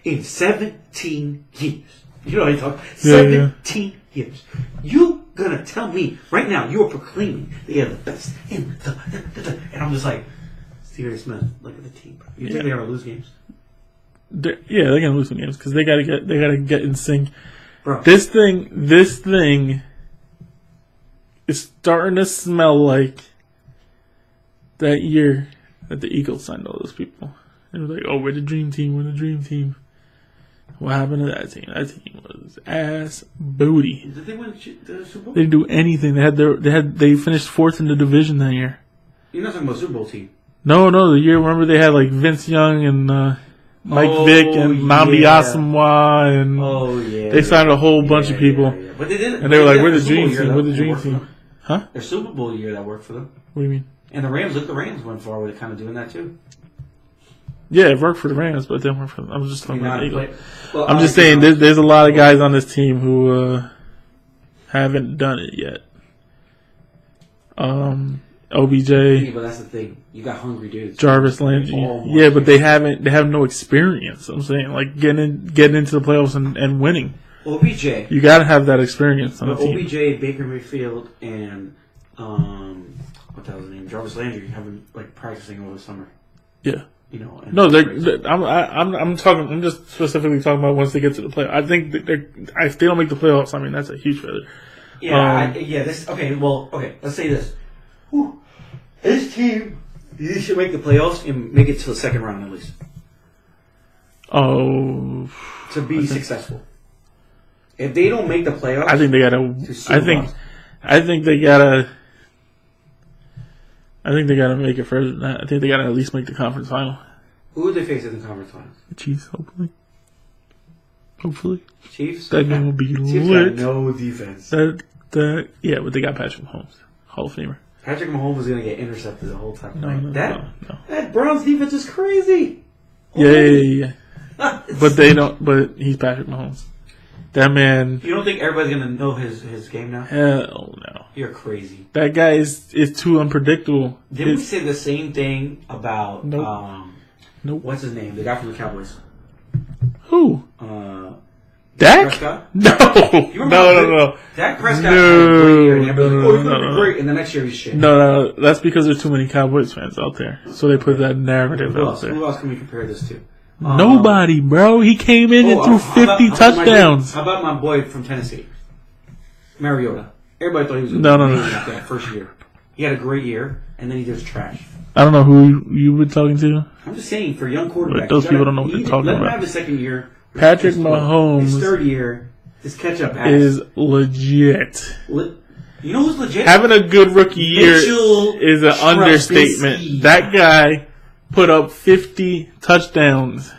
in 17 years? You know what I'm talking about? 17 years. You gonna tell me right now you are proclaiming they are the best in the and I'm just like, Stephen Smith, look at the team. You think they're gonna lose games? They're gonna lose some games because they gotta get in sync. Bro. This thing is starting to smell like that year that the Eagles signed all those people. It was like, oh, we're the dream team. We're the dream team. What happened to that team? That team was ass booty. Did they win the Super Bowl? They didn't do anything. They finished 4th in the division that year. You're not talking about Super Bowl team. No, the year. Remember they had like Vince Young and Mike Vick and Mambi Asamoah and they signed a whole bunch of people. Yeah. But they didn't. And they were like, we're the dream team. We're the dream team. Huh? Their Super Bowl year that worked for them. What do you mean? And the Rams went far with kind of doing that too. Yeah, it worked for the Rams, but it didn't work for them. I was just talking about the Eagles. Well, I'm just saying there's a lot of guys on this team who haven't done it yet. OBJ. Yeah, but that's the thing. You got hungry dudes. Jarvis Landry. Yeah, but they have no experience. I'm saying, like, getting into the playoffs and winning. OBJ. You got to have that experience on the team. OBJ, Baker Mayfield, and what the hell was his name? Jarvis Landry have been like practicing over the summer. Yeah. No, I'm just specifically talking about once they get to the playoffs. I think if they don't make the playoffs, I mean that's a huge failure. Let's say this. This team, you should make the playoffs and make it to the second round at least. Oh, to be successful. If they don't make the playoffs, I think they gotta. I think they gotta make it further than that. I think they gotta at least make the conference final. Who would they face in the conference finals? The Chiefs, hopefully. Chiefs? That game will be Chiefs lit. got no defense. Yeah, but they got Patrick Mahomes, Hall of Famer. Patrick Mahomes is going to get intercepted the whole time. No. That Browns defense is crazy. Yeah. But they don't. But he's Patrick Mahomes. That man. You don't think everybody's going to know his game now? Hell no. You're crazy. That guy is too unpredictable. Didn't we say the same thing about Nope. what's his name? The guy from the Cowboys. Who? Dak Prescott? No. No. Dak Prescott had a great year, and everybody's like, he's going to be No. great, and the next year he's shit. No. That's because there's too many Cowboys fans out there. So they put that narrative out there. Who else can we compare this to? Nobody, bro. He came in and threw 50 touchdowns. How about my boy from Tennessee? Mariota. Everybody thought he was No. that first year. He had a great year, and then he just trash. I don't know who you were talking to. I'm just saying, for young quarterbacks, But those people don't know what they're talking let him about. have his second year. Patrick Mahomes His third year, his catch-up pass. is legit. You know who's legit? Having a good rookie year Mitchell is an Trubisky. understatement. That guy put up 50 touchdowns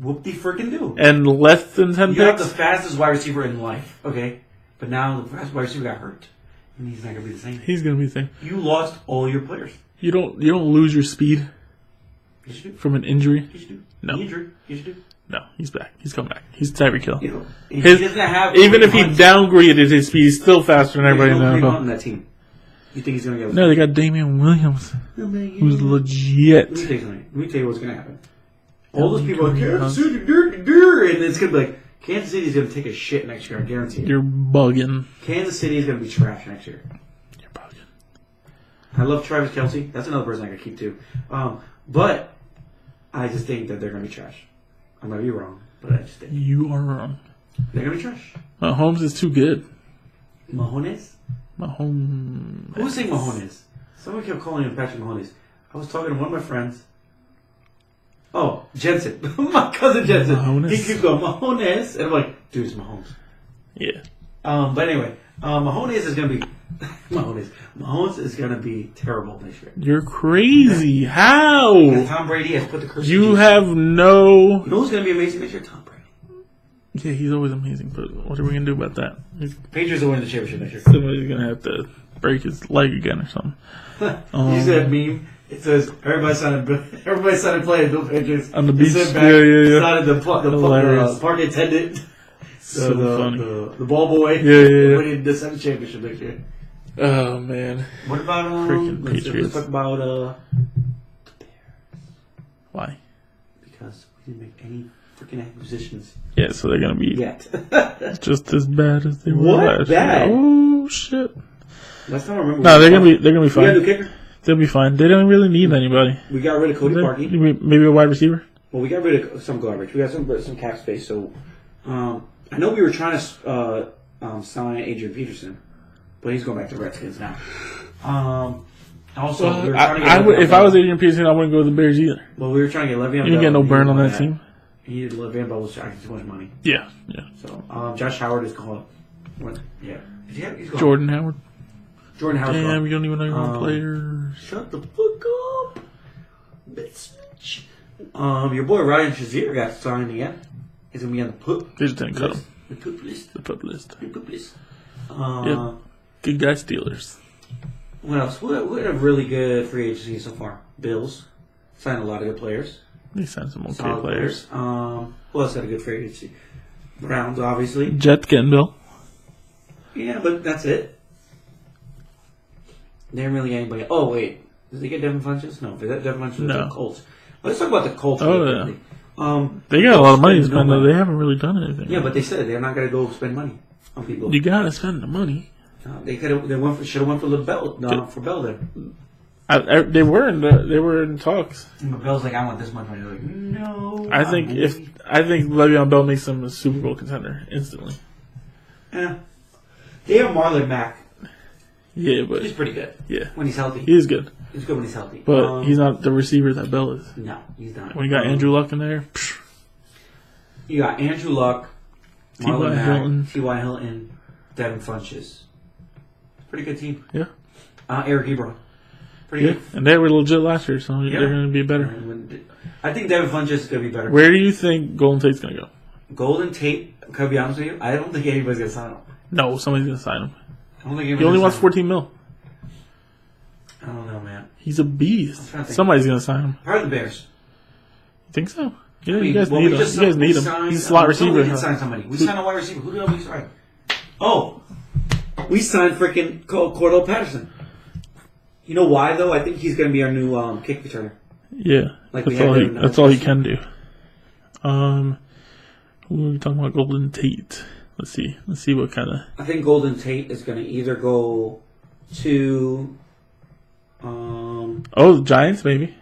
Whoop-de-frickin' do. and less than 10 You have the picks. fastest wide receiver in life, okay? But now the fastest wide receiver got hurt. And he's not going to be the same. He's gonna be the thing. You lost all your players. You don't lose your speed Yes, you do. from an injury. Yes, you do. No. Injury. Yes, you do. No, he's back. He's come back. He's Tyreek Hill. You know, he His- doesn't have Even if he Hunt. downgraded his speed, he's still faster than everybody in the There's no Kareem Hunt NFL. on that team. You think he's going to get? No, they got Damian Williams, who's legit. Let me tell you something. Let me tell you what's going to happen. All those people are Kansas City, and it's going to be like Kansas City's going to take a shit next year. I guarantee it. You're bugging. Kansas City is going to be trash next year. You're bugging. I love Travis Kelce. That's another person I could keep too. But I just think that they're going to be trash. I might be wrong, but I just think You are wrong. they're going to be trash. Mahomes is too good. Mahomes? Mahomes. Who's saying Mahomes? Someone kept calling him Patrick Mahomes. I was talking to one of my friends. Oh, Jensen. My cousin Jensen. Mahomes. He keeps going, Mahomes. And I'm like, dude, it's Mahomes. Yeah. But anyway, Mahomes is going to be... Mahomes is going to be terrible next year. You're crazy. Because How? Tom Brady has put the curse You on have no... You know who's going to be amazing next year? Tom Brady. Yeah, he's always amazing, but what are we going to do about that? Patriots will win the championship next year. Somebody's going to have to break his leg again or something. You see that meme? It says everybody started playing Bill Patriots On the beach. Sit back, Yeah. Started Hilarious. the park attendant, So funny. the ball boy. Yeah. Winning the 7th championship next year. Oh, man. What about Freaking let's Patriots. talk about the Bears, Why? because we didn't make any freaking acquisitions Yeah, so they're going to be yet. just as bad as they were What? last Bad? year. Oh, shit. Last time I remember. No, they're going to be We got a fine. new kicker. They'll be fine. They don't really need anybody. We got rid of Cody Parkey. Maybe a wide receiver? Well, we got rid of some garbage. We got some cap space. So, I know we were trying to sign Adrian Peterson, but he's going back to Redskins now. Also, we were trying to get if I was Adrian Peterson, I wouldn't go to the Bears either. well, we were trying to get Le'Veon Bell. You didn't get no burn on that team. He needed Le'Veon Bell was charging too much money. Yeah. So, Josh Howard is going. Yeah. He's going. Jordan Howard. Jordan Howard's Damn, gone. you don't even know your own players. Shut the fuck up, bitch. Your boy Ryan Shazier got signed again. He's gonna be on the pup. They just didn't cut him. The pup list. The pup list. The pup list. Yep. Good guy Steelers. What else? We had a really good free agency so far. Bills signed a lot of good players. They signed some okay Solid players. Who else had a good free agency? Browns, obviously. Jets getting Bill. Yeah, but that's it. They didn't really get anybody. Oh wait, did they get Devin Funchess? No, Devin Funchess was No. the Colts. Let's talk about the Colts. Oh, really yeah. quickly. They got a lot of money to spend spend, no though. money. They haven't really done anything. Yeah, but they said they're not going to go spend money on people. You gotta spend the money. They should have went for Bell. No, for Bell then. They were in talks. And Bell's like, I want this much money. They're like, no. I think Le'Veon Bell makes them a Super Bowl contender instantly. Yeah. They have Marlon Mack. Yeah, but He's pretty good. yeah, When he's healthy. he is good. He's good when he's healthy. But he's not the receiver that Bell is. No, he's not. When you got Andrew Luck in there, psh, You got Andrew Luck, T.Y. Marlon Hilton. Mack, T.Y. Hilton, Devin Funchess. Pretty good team. Yeah. Eric Ebron. Pretty good. And they were legit last year, so they're going to be better. I think Devin Funchess is going to be better. Where do you think Golden Tate's going to go? Golden Tate, can I be honest with you? I don't think anybody's going to sign him. No, somebody's going to sign him. I don't think he only wants $14 million. I don't know, man. He's a beast. Somebody's going to sign him. Probably the Bears. You think so? Yeah, you guys need him. You guys need him. He's a slot receiver. We did sign somebody. We signed a wide receiver. Who the hell we signed? Oh, we signed freaking Cordell Patterson. You know why, though? I think he's going to be our new kick returner. Yeah. Like that's all he can do. Who are we talking about? Golden Tate. Let's see what kind of... I think Golden Tate is going to either go to... the Giants, maybe.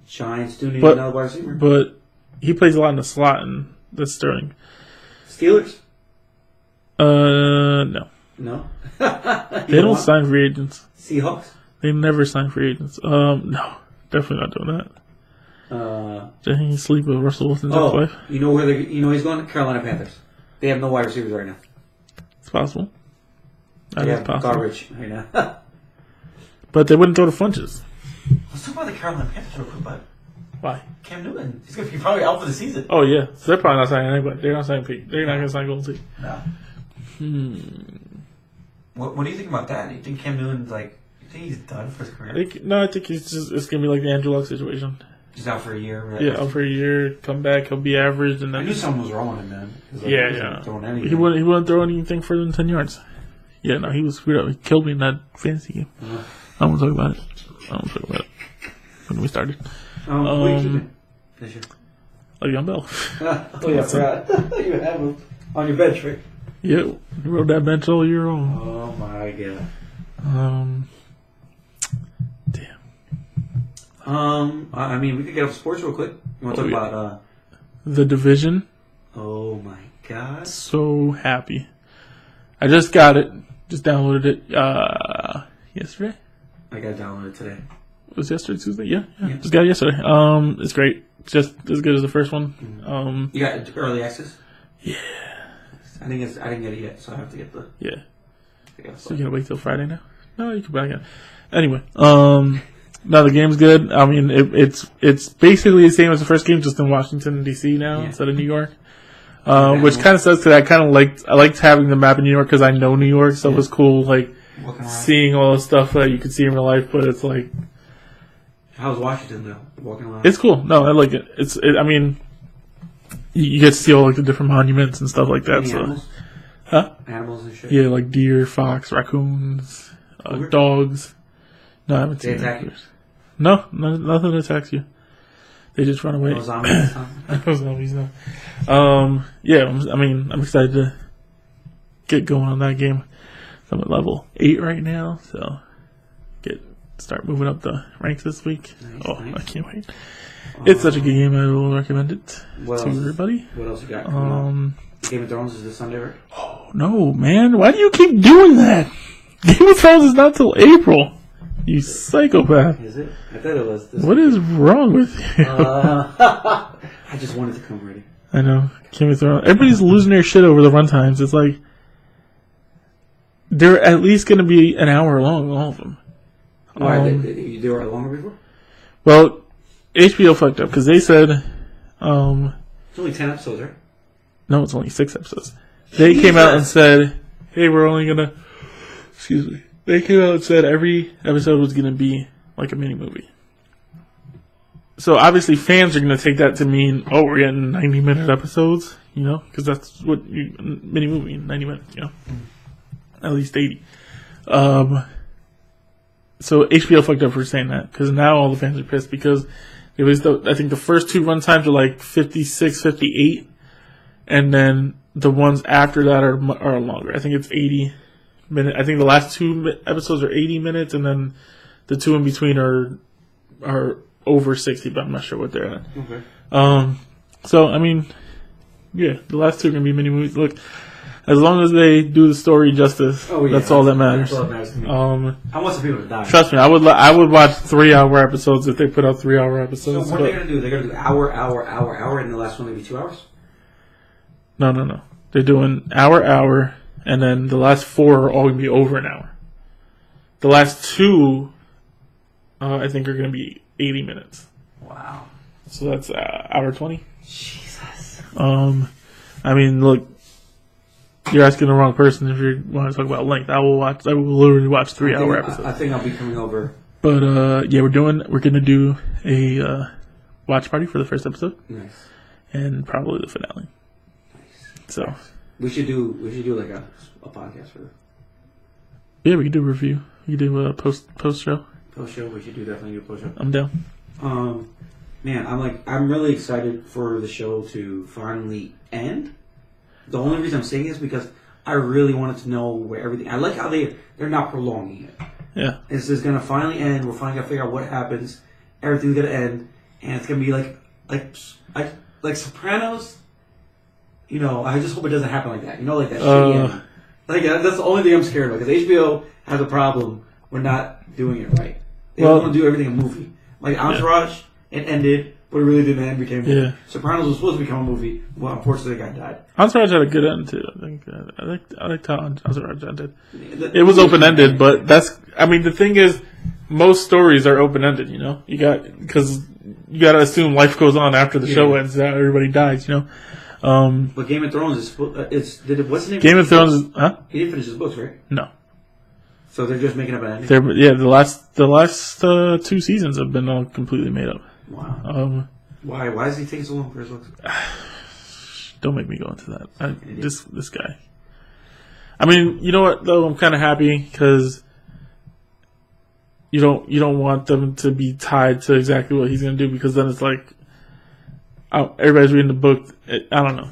Giants do need another wide receiver. But he plays a lot in the slot, and that's Sterling. Steelers? No. No? They don't sign free agents. Seahawks? They never sign free agents. No. Definitely not doing that. Did he sleep with Russell Wilson's wife? You know where he's going? Carolina Panthers. They have no wide receivers right now. It's possible. That is possible. Garbage right now. But they wouldn't throw the Funches. Let's talk about the Carolina Panthers real quick, bud. Why? Cam Newton. He's going to be probably out for the season. Oh, yeah. So they're probably not signing anybody. They're not signing Pete. They're not going to sign Golden Tate. No. What do you think about that? Do you think Cam Newton's like... You think he's done for his career? I think it's going to be like the Andrew Luck situation. Just out for a year, right? Yeah, out for a year, come back, he'll be average, and then... I knew something was wrong with him, man. Yeah. He wouldn't throw anything further than 10 yards. Yeah, no, he was screwed up. He killed me in that fantasy game. I don't want to talk about it. When we started. What are you keeping this year? Le'Veon Bell. Oh, yeah, I forgot. You have him on your bench, right? Yeah, you rode that bench all year long. Oh, my God. Damn. I mean, we could get off sports real quick. You want to talk about the division? Oh my god! So happy! I just got it. Just downloaded it yesterday. I got it downloaded today. Was yesterday Tuesday? Yeah. Just got it yesterday. It's great. It's just as good as the first one. You got early access? Yeah. I didn't get it yet, so I have to get the. Yeah. So you gotta wait till Friday now? No, you can back it. Anyway, no, the game's good. I mean, it's basically the same as the first game, just in Washington D.C. now instead of New York. Which kind of sucks because I liked having the map in New York because I know New York, so it was cool seeing all the stuff that you could see in real life. But it's like, how's Washington though? Walking around. It's cool. No, I like it. I mean, you get to see all the different monuments and stuff like that. Any animals? Huh? Animals and shit. Yeah, like deer, fox, raccoons, dogs. No, I haven't seen that. No, nothing attacks you. They just run away. No zombies. No zombies, no. Yeah, I'm excited to get going on that game. I'm at level 8 right now, so start moving up the ranks this week. Nice. I can't wait. It's such a good game. I will recommend it to everybody. What else you got? Game of Thrones is this Sunday, right? Oh no, man! Why do you keep doing that? Game of Thrones is not till April. You psychopath. Is it? I thought it was this What is wrong with you? I just wanted to come ready. I know. Game of Thrones. Everybody's losing their shit over the runtimes. It's like they're at least going to be an hour long, all of them. Why? They were longer before? Well, HBO fucked up because they said... it's only 10 episodes, right? No, it's only 6 episodes. They came out and said, hey, we're only going to... Excuse me. They came out and said every episode was going to be like a mini movie. So obviously fans are going to take that to mean, oh, we're getting 90-minute episodes, because that's what mini movie, 90 minutes, at least 80. So HBO fucked up for saying that because now all the fans are pissed because it was I think the first 2 run times are like 56, 58, and then the ones after that are longer. I think it's 80 minutes. I think the last 2 episodes are 80 minutes, and then the 2 in between are over 60, but I'm not sure what they're at. Okay. So I mean, yeah, the last 2 are gonna be mini movies. Look, as long as they do the story justice, that's all that matters. That's all that matters to me. I want some people to die. Trust me, I would watch 3-hour episodes if they put out 3-hour episodes. So what are they gonna do? They're gonna do hour, and the last one maybe 2 hours. No. They're doing hour, and then the last 4 are all gonna be over an hour. The last two, I think, are going to be 80 minutes. Wow. So that's hour 20. Jesus. I mean, look, you're asking the wrong person if you want to talk about length. I will literally watch 3-hour episodes. I think I'll be coming over. But yeah, we're gonna do a watch party for the first episode. Nice. And probably the finale. Nice. So we should do like a podcast for. Yeah, we could do a review. We could do a post show. Post show. We should definitely do a post show. I'm down. Man, I'm really excited for the show to finally end. The only reason I'm saying is because I really wanted to know where everything. I like how they're not prolonging it. Yeah, this is gonna finally end. We're finally gonna figure out what happens. Everything's gonna end, and it's gonna be like Sopranos. You know, I just hope it doesn't happen like that. You know, like that shitty ending. Like that's the only thing I'm scared of because HBO has a problem. We're not doing it right. They want to do everything in a movie. Like Entourage, it ended, but it really didn't end. Became a movie. Sopranos was supposed to become a movie. Well, unfortunately, the guy died. Entourage had a good end too. I think. I liked how Entourage ended. It was open ended, but that's. I mean, the thing is, most stories are open ended. You know, because you got to assume life goes on after the show ends. That everybody dies. You know. But Game of Thrones what's the name? Game of Thrones. Huh? He didn't finish his books, right? No. So they're just making up an ending. The last 2 seasons have been all completely made up. Wow. Why? Why does he take so long for his books? Don't make me go into that. This guy. I mean, you know what though? I'm kind of happy because you don't want them to be tied to exactly what he's gonna do because then it's like, everybody's reading the book. I don't know.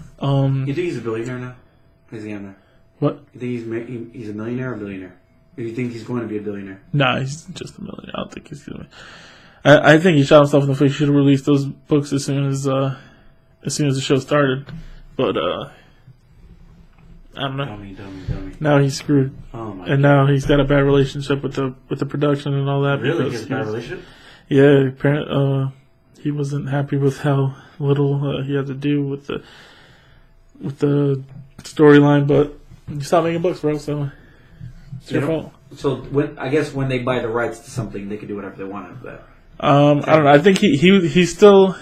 You think he's a billionaire now? Is he on there? What? You think he's a millionaire or a billionaire? Or do you think he's going to be a billionaire? Nah, he's just a millionaire. I don't think he's gonna. I think he shot himself in the face. He should have released those books as soon as the show started. But I don't know. Dummy. Now he's screwed. Oh my! And now he's got a bad relationship with the production and all that. Really, he has a bad relationship? Yeah, apparently he wasn't happy with how little he had to do with the storyline. But you stopped making books, bro. So it's your fault. So when they buy the rights to something, they can do whatever they want after that. I don't know. I think he's still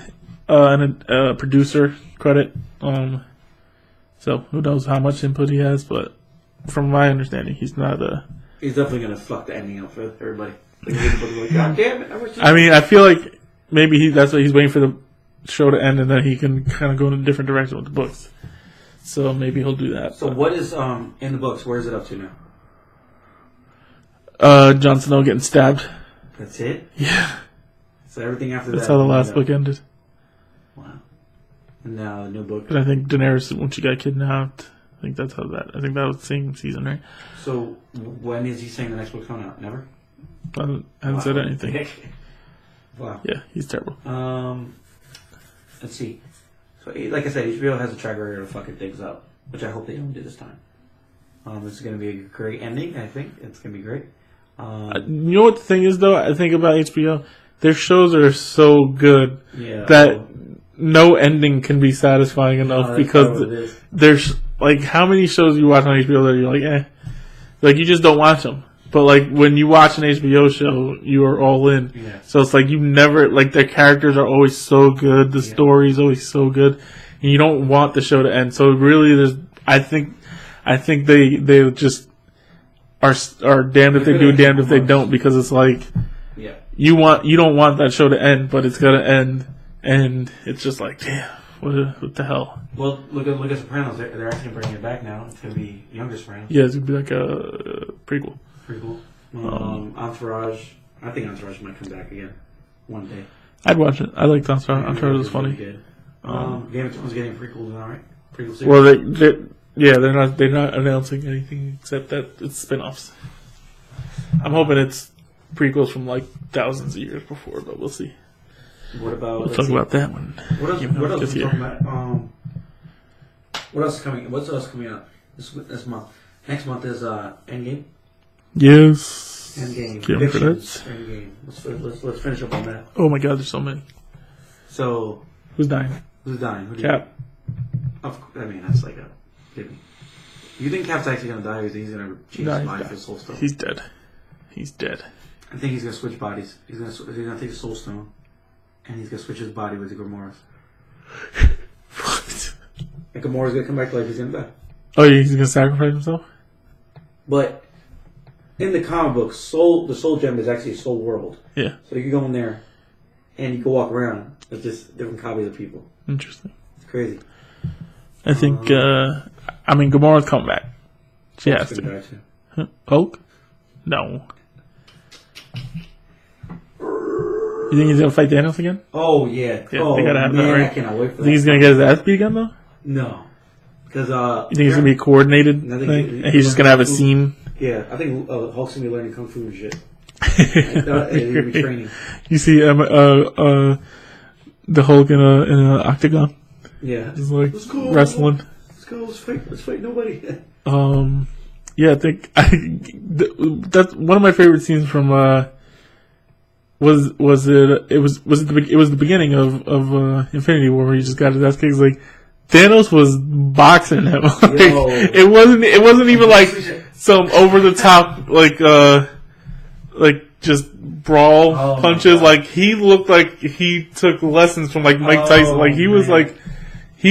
a producer credit. So who knows how much input he has, but from my understanding, he's not He's definitely gonna fuck the ending up for everybody. Like, God damn it! I mean, I feel like maybe that's what he's waiting for the show to end, and then he can kind of go in a different direction with the books. So maybe he'll do that. So what is in the books? Where is it up to now? Jon Snow getting stabbed. That's it? Yeah. So everything after that's that. How the last book ended. Wow. And now the new book. And I think Daenerys, when she got kidnapped, I think that was the same season, right? So when is he saying the next book's coming out? Never? I haven't said anything. Wow. Yeah, he's terrible. Let's see. So like I said, HBO has a track record of fucking things up, which I hope they don't do this time. This is going to be a great ending, I think. It's going to be great. You know what the thing is, though? I think about HBO, their shows are so good that no ending can be satisfying enough because there's, like, how many shows you watch on HBO that you're like, eh. Like, you just don't watch them. But, like, when you watch an HBO show, you are all in. Yeah. So it's like you never, like, their characters are always so good. The story's always so good. And you don't want the show to end. So really, I think they just are damned if they do, damned if they don't, because it's like you don't want that show to end, but it's gonna end, and it's just like, damn, what the hell? Well, look at Sopranos. They're actually bringing it back now. It's gonna be younger Sopranos. Yeah, it's gonna be like a prequel. Entourage. I think Entourage might come back again one day. I'd watch it. I liked Entourage. Entourage was funny. Game of Thrones getting prequels now, right? Prequel series. Well, they're not announcing anything except that it's spin-offs. I'm hoping it's prequels from like thousands of years before, but we'll see. What about? We'll talk about that one. What else are we talking about? What else is coming? What's else coming out this month? Next month is Endgame. Yes. Endgame. Endgame. Let's finish up on that. Oh my God, there's so many. So who's dying? Cap. I mean, that's like a. You think Cap's actually gonna die, or is he gonna change his mind for his whole stuff? He's dead. He's dead. I think he's gonna switch bodies. He's gonna take a Soul Stone, and he's gonna switch his body with the Gamora's. What? And Gamora's gonna come back to life. He's gonna die. Oh, he's gonna sacrifice himself? But in the comic book, the Soul Gem is actually a soul world. Yeah. So you can go in there, and you can walk around with just different copies of people. Interesting. It's crazy. I think. Gamora's come back. She has to. Die too. Huh? Hulk? No. You think he's gonna fight Thanos again? Oh yeah. Yeah, oh they gotta have man, that, right? I cannot wait for that. Think he's gonna get his ass beat again though? No, because You think it's gonna be a coordinated thing? And he's just gonna have a scene? Yeah, I think Hulk's gonna be learning kung fu and shit. He's gonna be training. You see, the Hulk in a octagon. Yeah, He's like let's go, wrestling. Let's go. Let's fight nobody. Yeah, I think that's one of my favorite scenes from. Was it the beginning of Infinity War where he just got his ass kicked? Like Thanos was boxing him. Like, it wasn't even like some over the top like just brawl punches. Like he looked like he took lessons from like Mike Tyson. Like he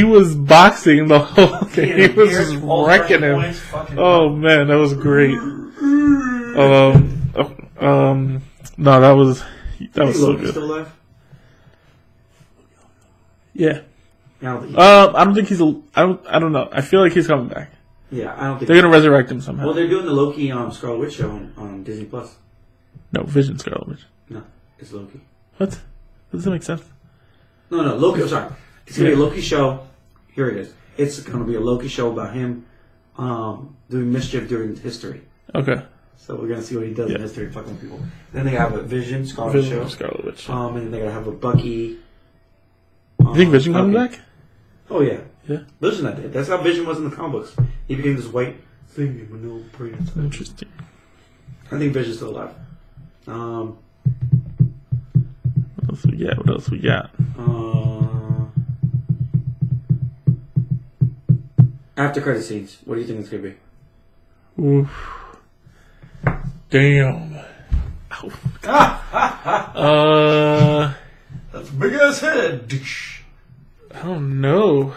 was boxing the whole thing. He was just wrecking him. Oh man, that was great. No, that was so good. Still alive? Yeah. I don't think he's. I don't know. I feel like he's coming back. Yeah, I don't think they're gonna resurrect him somehow. Well, they're doing the Loki Scarlet Witch show on Disney Plus. No, Vision Scarlet Witch. No, it's Loki. What? Doesn't make sense. No, Loki. I'm sorry. It's gonna be a Loki show. Here it is. It's gonna be a Loki show about him doing mischief during history. Okay. So we're gonna see what he does in history, fucking with people. Then they have a Vision Scarlet Witch. And then they're gonna have a Bucky. You think Vision coming back? Oh yeah. Yeah. Vision that did. That's how Vision was in the comic books. He became this white thing with no brains. Interesting. I think Vision's still alive. What else we got? After credit scenes. What do you think it's gonna be? Oof. Damn. That's a big ass head. I don't know.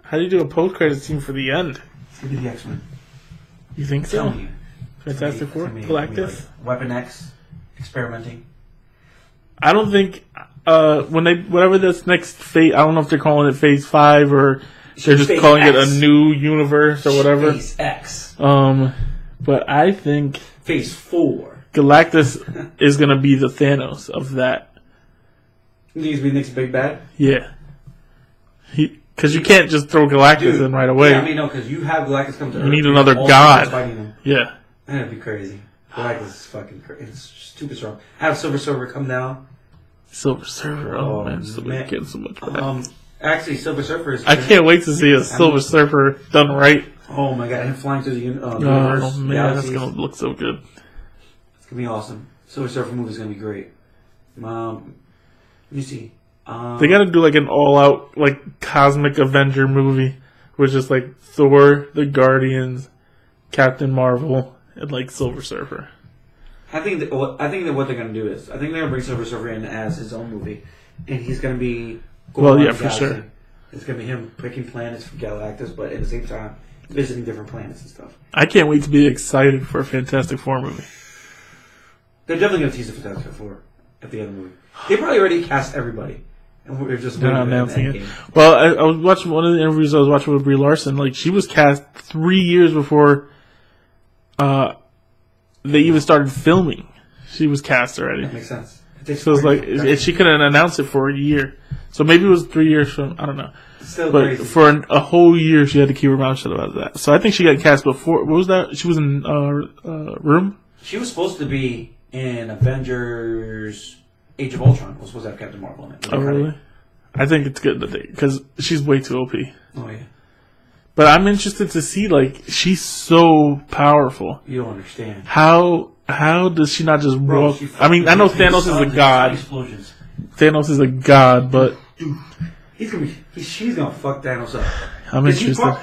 How do you do a post-credit scene for the end? It's gonna be the X-Men. You think so? You. Fantastic Four? Galactus? Like Weapon X, experimenting. I don't think whatever this next phase. I don't know if they're calling it Phase 5 or they're just calling it a new universe or whatever. Phase X. But I think Phase 4. Galactus is gonna be the Thanos of that. You think he's gonna be the next big bad? Yeah. Because you can't just throw Galactus in right away. Yeah, no, because you have Galactus come to Earth. You need another god. Yeah. That'd be crazy. Galactus is fucking crazy. It's stupid strong. Have Silver Surfer come down. Silver Surfer. Oh man, getting so much better. Actually, Silver Surfer is. I can't wait to see a Silver Surfer done right. Oh my god, and flying through the universe. Oh man, galaxies. That's gonna look so good. It's gonna be awesome. Silver Surfer movie is gonna be great. Let me see. They gotta do like an all-out like cosmic Avenger movie, with just like Thor, the Guardians, Captain Marvel, and like Silver Surfer. I think that what they're gonna do is they're gonna bring Silver Surfer in as his own movie, and he's gonna be for sure. It's gonna be him picking planets for Galactus, but at the same time visiting different planets and stuff. I can't wait to be excited for a Fantastic Four movie. They're definitely gonna tease the Fantastic Four at the end of the movie. They probably already cast everybody. And we're just announcing it. Well, I was watching one of the interviews I was watching with Brie Larson. Like, she was cast 3 years before they even started filming. She was cast already. That makes sense. So it's like she couldn't announce it for a year. So maybe it was 3 years from, I don't know. Still but crazy. For a whole year, she had to keep her mouth shut about that. So I think she got cast before. What was that? She was in Room? She was supposed to be in Avengers Age of Ultron. Was supposed to have Captain Marvel in it. Oh, really? I think it's good because she's way too OP. Oh, yeah. But I'm interested to see, like, she's so powerful. You don't understand. How does she not just walk? I mean, I know Thanos is a god. Explosions. Thanos is a god, but... Dude, she's gonna fuck Thanos up. I'm interested.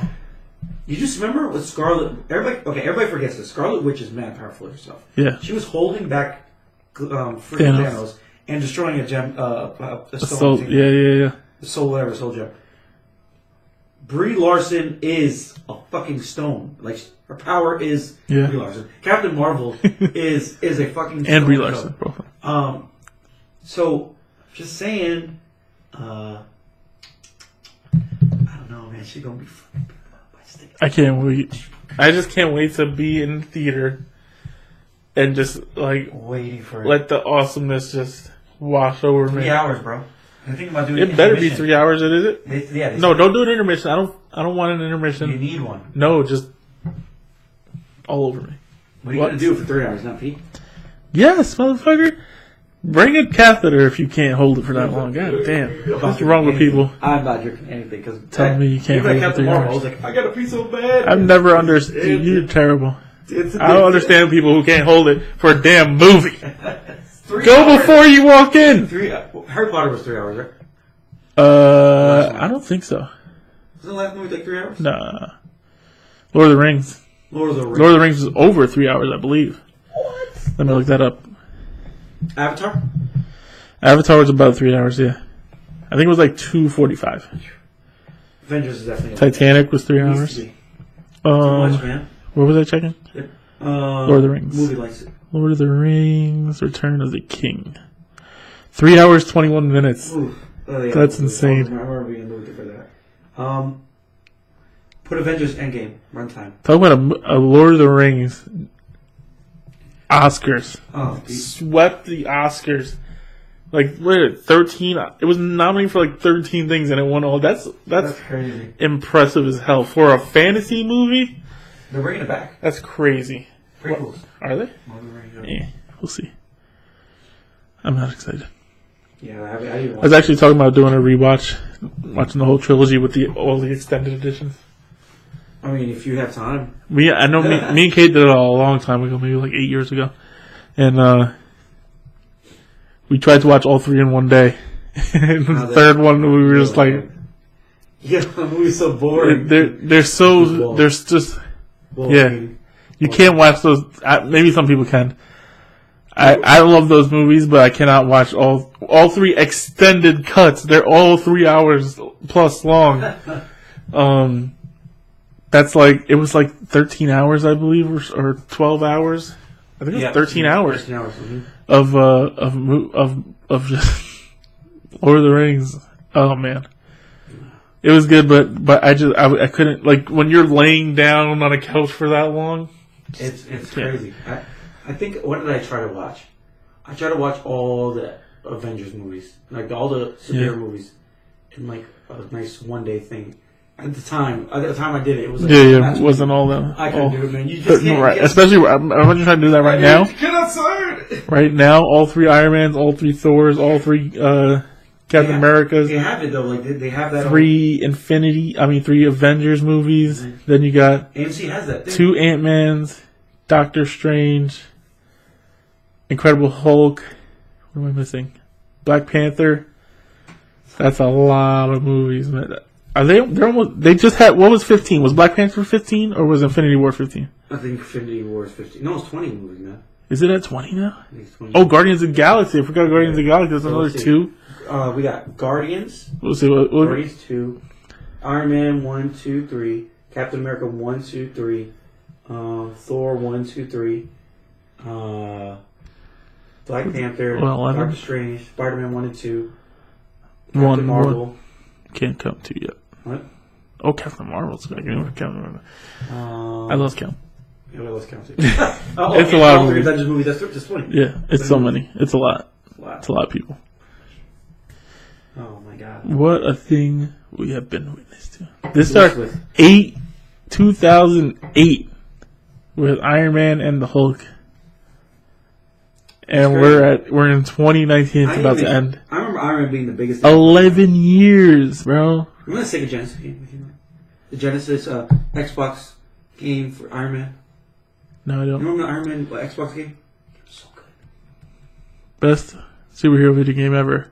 You just remember with Scarlet. Everybody forgets this. Scarlet Witch is mad powerful herself. Yeah. She was holding back freaking Thanos and destroying a gem, a soul. thing. Yeah. The soul gem. Brie Larson is a fucking stone. Like her power is Brie Larson. Captain Marvel is a fucking stone. And Brie Larson. So just saying. I don't know, man. She's gonna be fucking. I can't wait. I just can't wait to be in the theater and just like waiting for let the awesomeness just wash over me. 3 hours, bro. I'm thinking about doing it better be 3 hours. Is it? No, don't do an intermission. I don't want an intermission. You need one. No, just all over me. What are you gonna do for 3 hours? Not pee? Yes, motherfucker. Bring a catheter if you can't hold it for that long. God damn. What's wrong with people? I'm not drinking anything because tell me you can't hold it for 3 hours. I was like, I gotta pee so bad. I've never understood. You're terrible. I don't understand people who can't hold it for a damn movie. Go before you walk in. Harry Potter was 3 hours, right? I don't think so. Wasn't the last movie like 3 hours? Nah. Lord of the Rings. Lord of the Rings is over 3 hours, I believe. What? Let me look that up. Avatar was about 3 hours, yeah. I think it was like 2:45. Avengers is definitely. Titanic was 3 hours. Too much, man. What was I checking? Yep. Lord of the Rings. Movie likes it. Lord of the Rings, Return of the King. 3 hours, 21 minutes. That's insane. I remember being moved for that. Put Avengers Endgame runtime. Talk about a Lord of the Rings Oscars. Swept the Oscars. Like, what is it, 13? It was nominated for like 13 things and it won all. That's crazy. Impressive as hell. For a fantasy movie? They're bringing it back. That's crazy. Prequels. Are they? Yeah, we'll see. I'm not excited. Yeah, I was actually talking about doing a rewatch, watching the whole trilogy with all the extended editions. I mean, if you have time. I know me and Kate did it a long time ago, maybe like 8 years ago. And we tried to watch all three in one day. And the third one, we were just like... Yeah, the movie's so boring. There's just... Yeah. You can't watch those... Maybe some people can. I love those movies, but I cannot watch all three extended cuts. They're all 3 hours plus long. That's like, it was like 13 hours, I believe, or 12 hours. I think it was 13 hours. 13 hours. Of just Lord of the Rings. Oh man. It was good, but I couldn't, like, when you're laying down on a couch for that long. It's crazy. I think, what did I try to watch? I tried to watch all the Avengers movies, like all the superhero movies, in like a nice one-day thing. At the time I did it, it was like it wasn't all that. I couldn't do it, man. You just can't, right. Especially, I'm just trying to do that right now. Get outside. Right now, all three Iron Mans, all three Thors, all three Captain Americas. They have it though, like they have that. Three Avengers movies. Mm-hmm. Then you got AMC has that. 2 Ant-Mans, Doctor Strange, Incredible Hulk. What am I missing? Black Panther. That's a lot of movies, man. Are they? They're almost. They just had. What was 15? Was Black Panther 15 or was Infinity War 15? I think Infinity War is 15. No, it's 20 movies now. Is it at 20 now? I think it's 20. Oh, Guardians of the Galaxy. I forgot Guardians of the Galaxy. There's another 2. We got Guardians. We'll see. Guardians 2. Iron Man 1, 2, 3. Captain America 1, 2, 3. Thor 1, 2, 3. Black Panther. Doctor Strange. Spider-Man 1 and 2. Captain Marvel. Can't count 2 yet. What? Oh, Captain Marvel's back. I lost count. Yeah, let's count it. It's a lot of movies. Movie. That's just 20. Yeah, it's so many. It's a lot. It's a lot of people. Oh my god! What a thing we have been witness to. This started 2008 with Iron Man and the Hulk, and we're in 2019. It's about to end. I remember Iron Man being the biggest. 11 years, bro. Remember the Sega Genesis game? The Genesis Xbox game for Iron Man. No, I don't. You remember the Iron Man Xbox game? It was so good. Best superhero video game ever.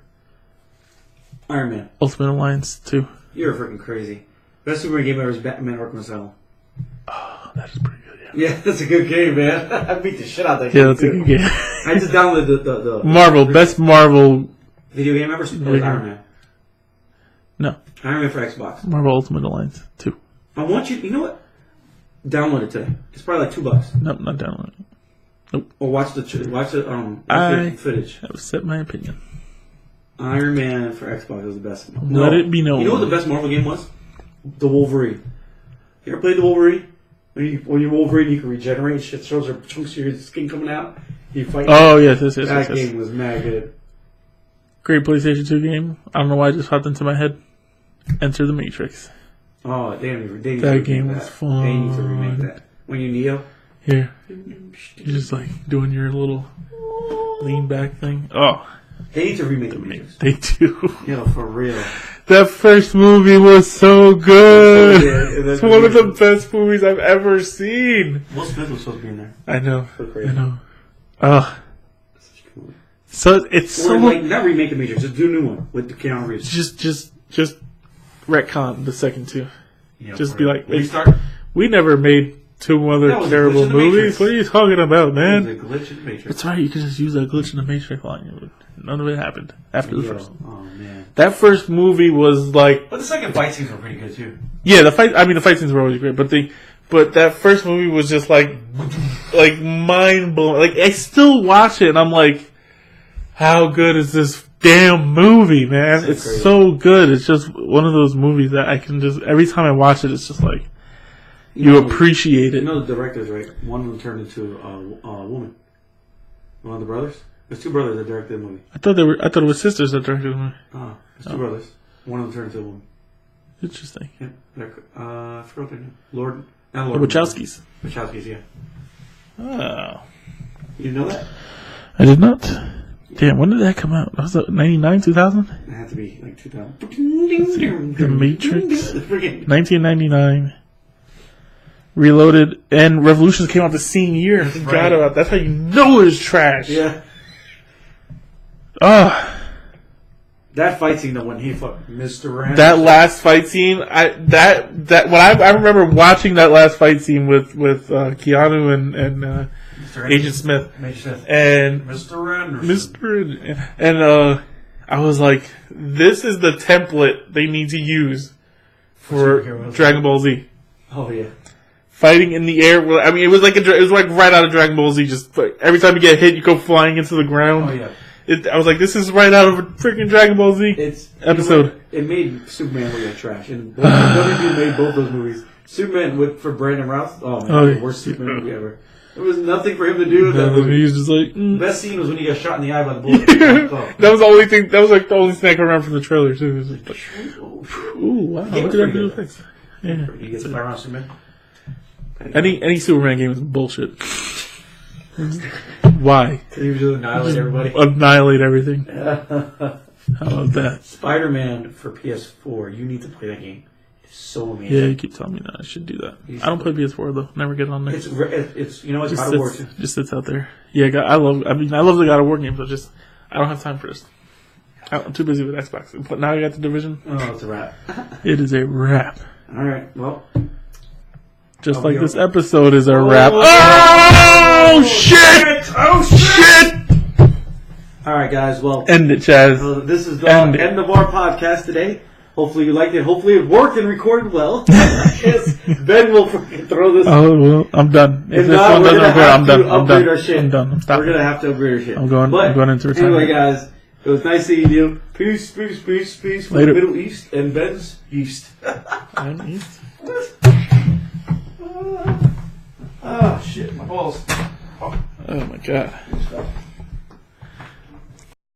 Iron Man. Ultimate Alliance 2. You're freaking crazy. Best superhero game ever is Batman Arkham Asylum. Oh, that is pretty good. Yeah, Yeah, that's a good game, man. I beat the shit out of that yeah, game. that's a good game. I just downloaded the Marvel, best Marvel. video game ever. It was Iron Man. No, Iron Man for Xbox. Marvel Ultimate Alliance 2. I want you. You know what? Download it today. It's probably like $2. Nope, not downloading. Or watch the footage. I have set my opinion. Iron Man for Xbox was the best. Let it be known. You know what the best Marvel game was? The Wolverine. You ever played the Wolverine? When you're Wolverine, you can regenerate. Shit shows your chunks of your skin coming out. You fight. Oh yes. That game was mad good. Great PlayStation 2 game. I don't know why it just popped into my head. Enter the Matrix. Oh, they need that to game remake was that. fun. They need to remake that. When you Neo. Here. You're just like doing your little lean back thing. Oh. They need to remake the Matrix. They do. Yo, for real. That first movie was so good. Yeah, it's one of the best movies I've ever seen. Will Smith was supposed to be in there. I know. So crazy. I know. So it's or so like not remake the Matrix, just do a new one with the Keanu Reeves. Just retcon the second two. Yeah, just be like, hey, we never made two other terrible movies. What are you talking about, man? It was a glitch in the Matrix. That's right. You can just use that glitch in the Matrix line. None of it happened after the first. Oh man, that first movie was like. But the second fight scenes were pretty good too. Yeah, the fight scenes were always great, but that first movie was just like mind blowing. Like I still watch it and I'm like, how good is this damn movie, man? It's crazy. So good. It's just one of those movies that I can just every time I watch it, it's just like you appreciate it. You know the directors, right? One of them turned into a woman. One of the brothers. There's two brothers that directed the movie. I thought it was sisters that directed the movie. Oh, there's two brothers. One of them turned into a woman. Interesting. Yeah, I forgot their name. Lord. The Wachowskis. Wachowskis, yeah. Oh. You didn't know that? I did not. Damn, when did that come out? Was it 99, 2000? It had to be like 2000. The Matrix. 1999. Reloaded and Revolutions came out the same year. I forgot about that. That's how you know it's trash. Yeah. That fight scene though when he fought Mr. Rand. That last fight scene, I remember watching that last fight scene with Keanu and Agent Smith. And Mr. Anderson. And I was like, this is the template they need to use for Dragon Ball Z. Oh yeah. Fighting in the air. I mean, it was like right out of Dragon Ball Z. Just every time you get hit, you go flying into the ground. Oh yeah. I was like, this is right out of a freaking Dragon Ball Z episode. You know, it made Superman look like trash. And WWE made both those movies. Superman for Brandon Routh. Oh man, the worst Superman movie ever. There was nothing for him to do with that movie. He was just like, The best scene was when he got shot in the eye by the bullet. That was the only thing. That was like the only thing I can remember from the trailer too. It was like, ooh, wow! What did I do with this? Yeah, he gets fire around Superman. Any Superman game is bullshit. Why? He was just annihilate everybody. Annihilate everything. How about that? Spider-Man for PS4. You need to play that game. It's so amazing. Yeah, you keep telling me that. I should do that. I don't play PS4 though. Never get on there. It's you know it's God of War too. Just sits out there. Yeah, I love the God of War games. I don't have time for this. I'm too busy with Xbox. But now I got the Division. Oh, it's a wrap. It is a wrap. All right. Well. Just like this episode is a wrap. Oh, shit! Oh, shit! All right, guys. Well, end it, Chaz. This is the end of our podcast today. Hopefully you liked it. Hopefully it worked and recorded well. Yes, Ben will throw this. Oh, well, I'm done. If this one doesn't work, I'm done. I'm done. I'm done. I'm stopping. We're gonna have to upgrade our shit. I'm going into retirement. Anyway, guys, it was nice seeing you. Peace from the Middle East and Ben's East. I'm East. Oh shit, my balls. Oh my god.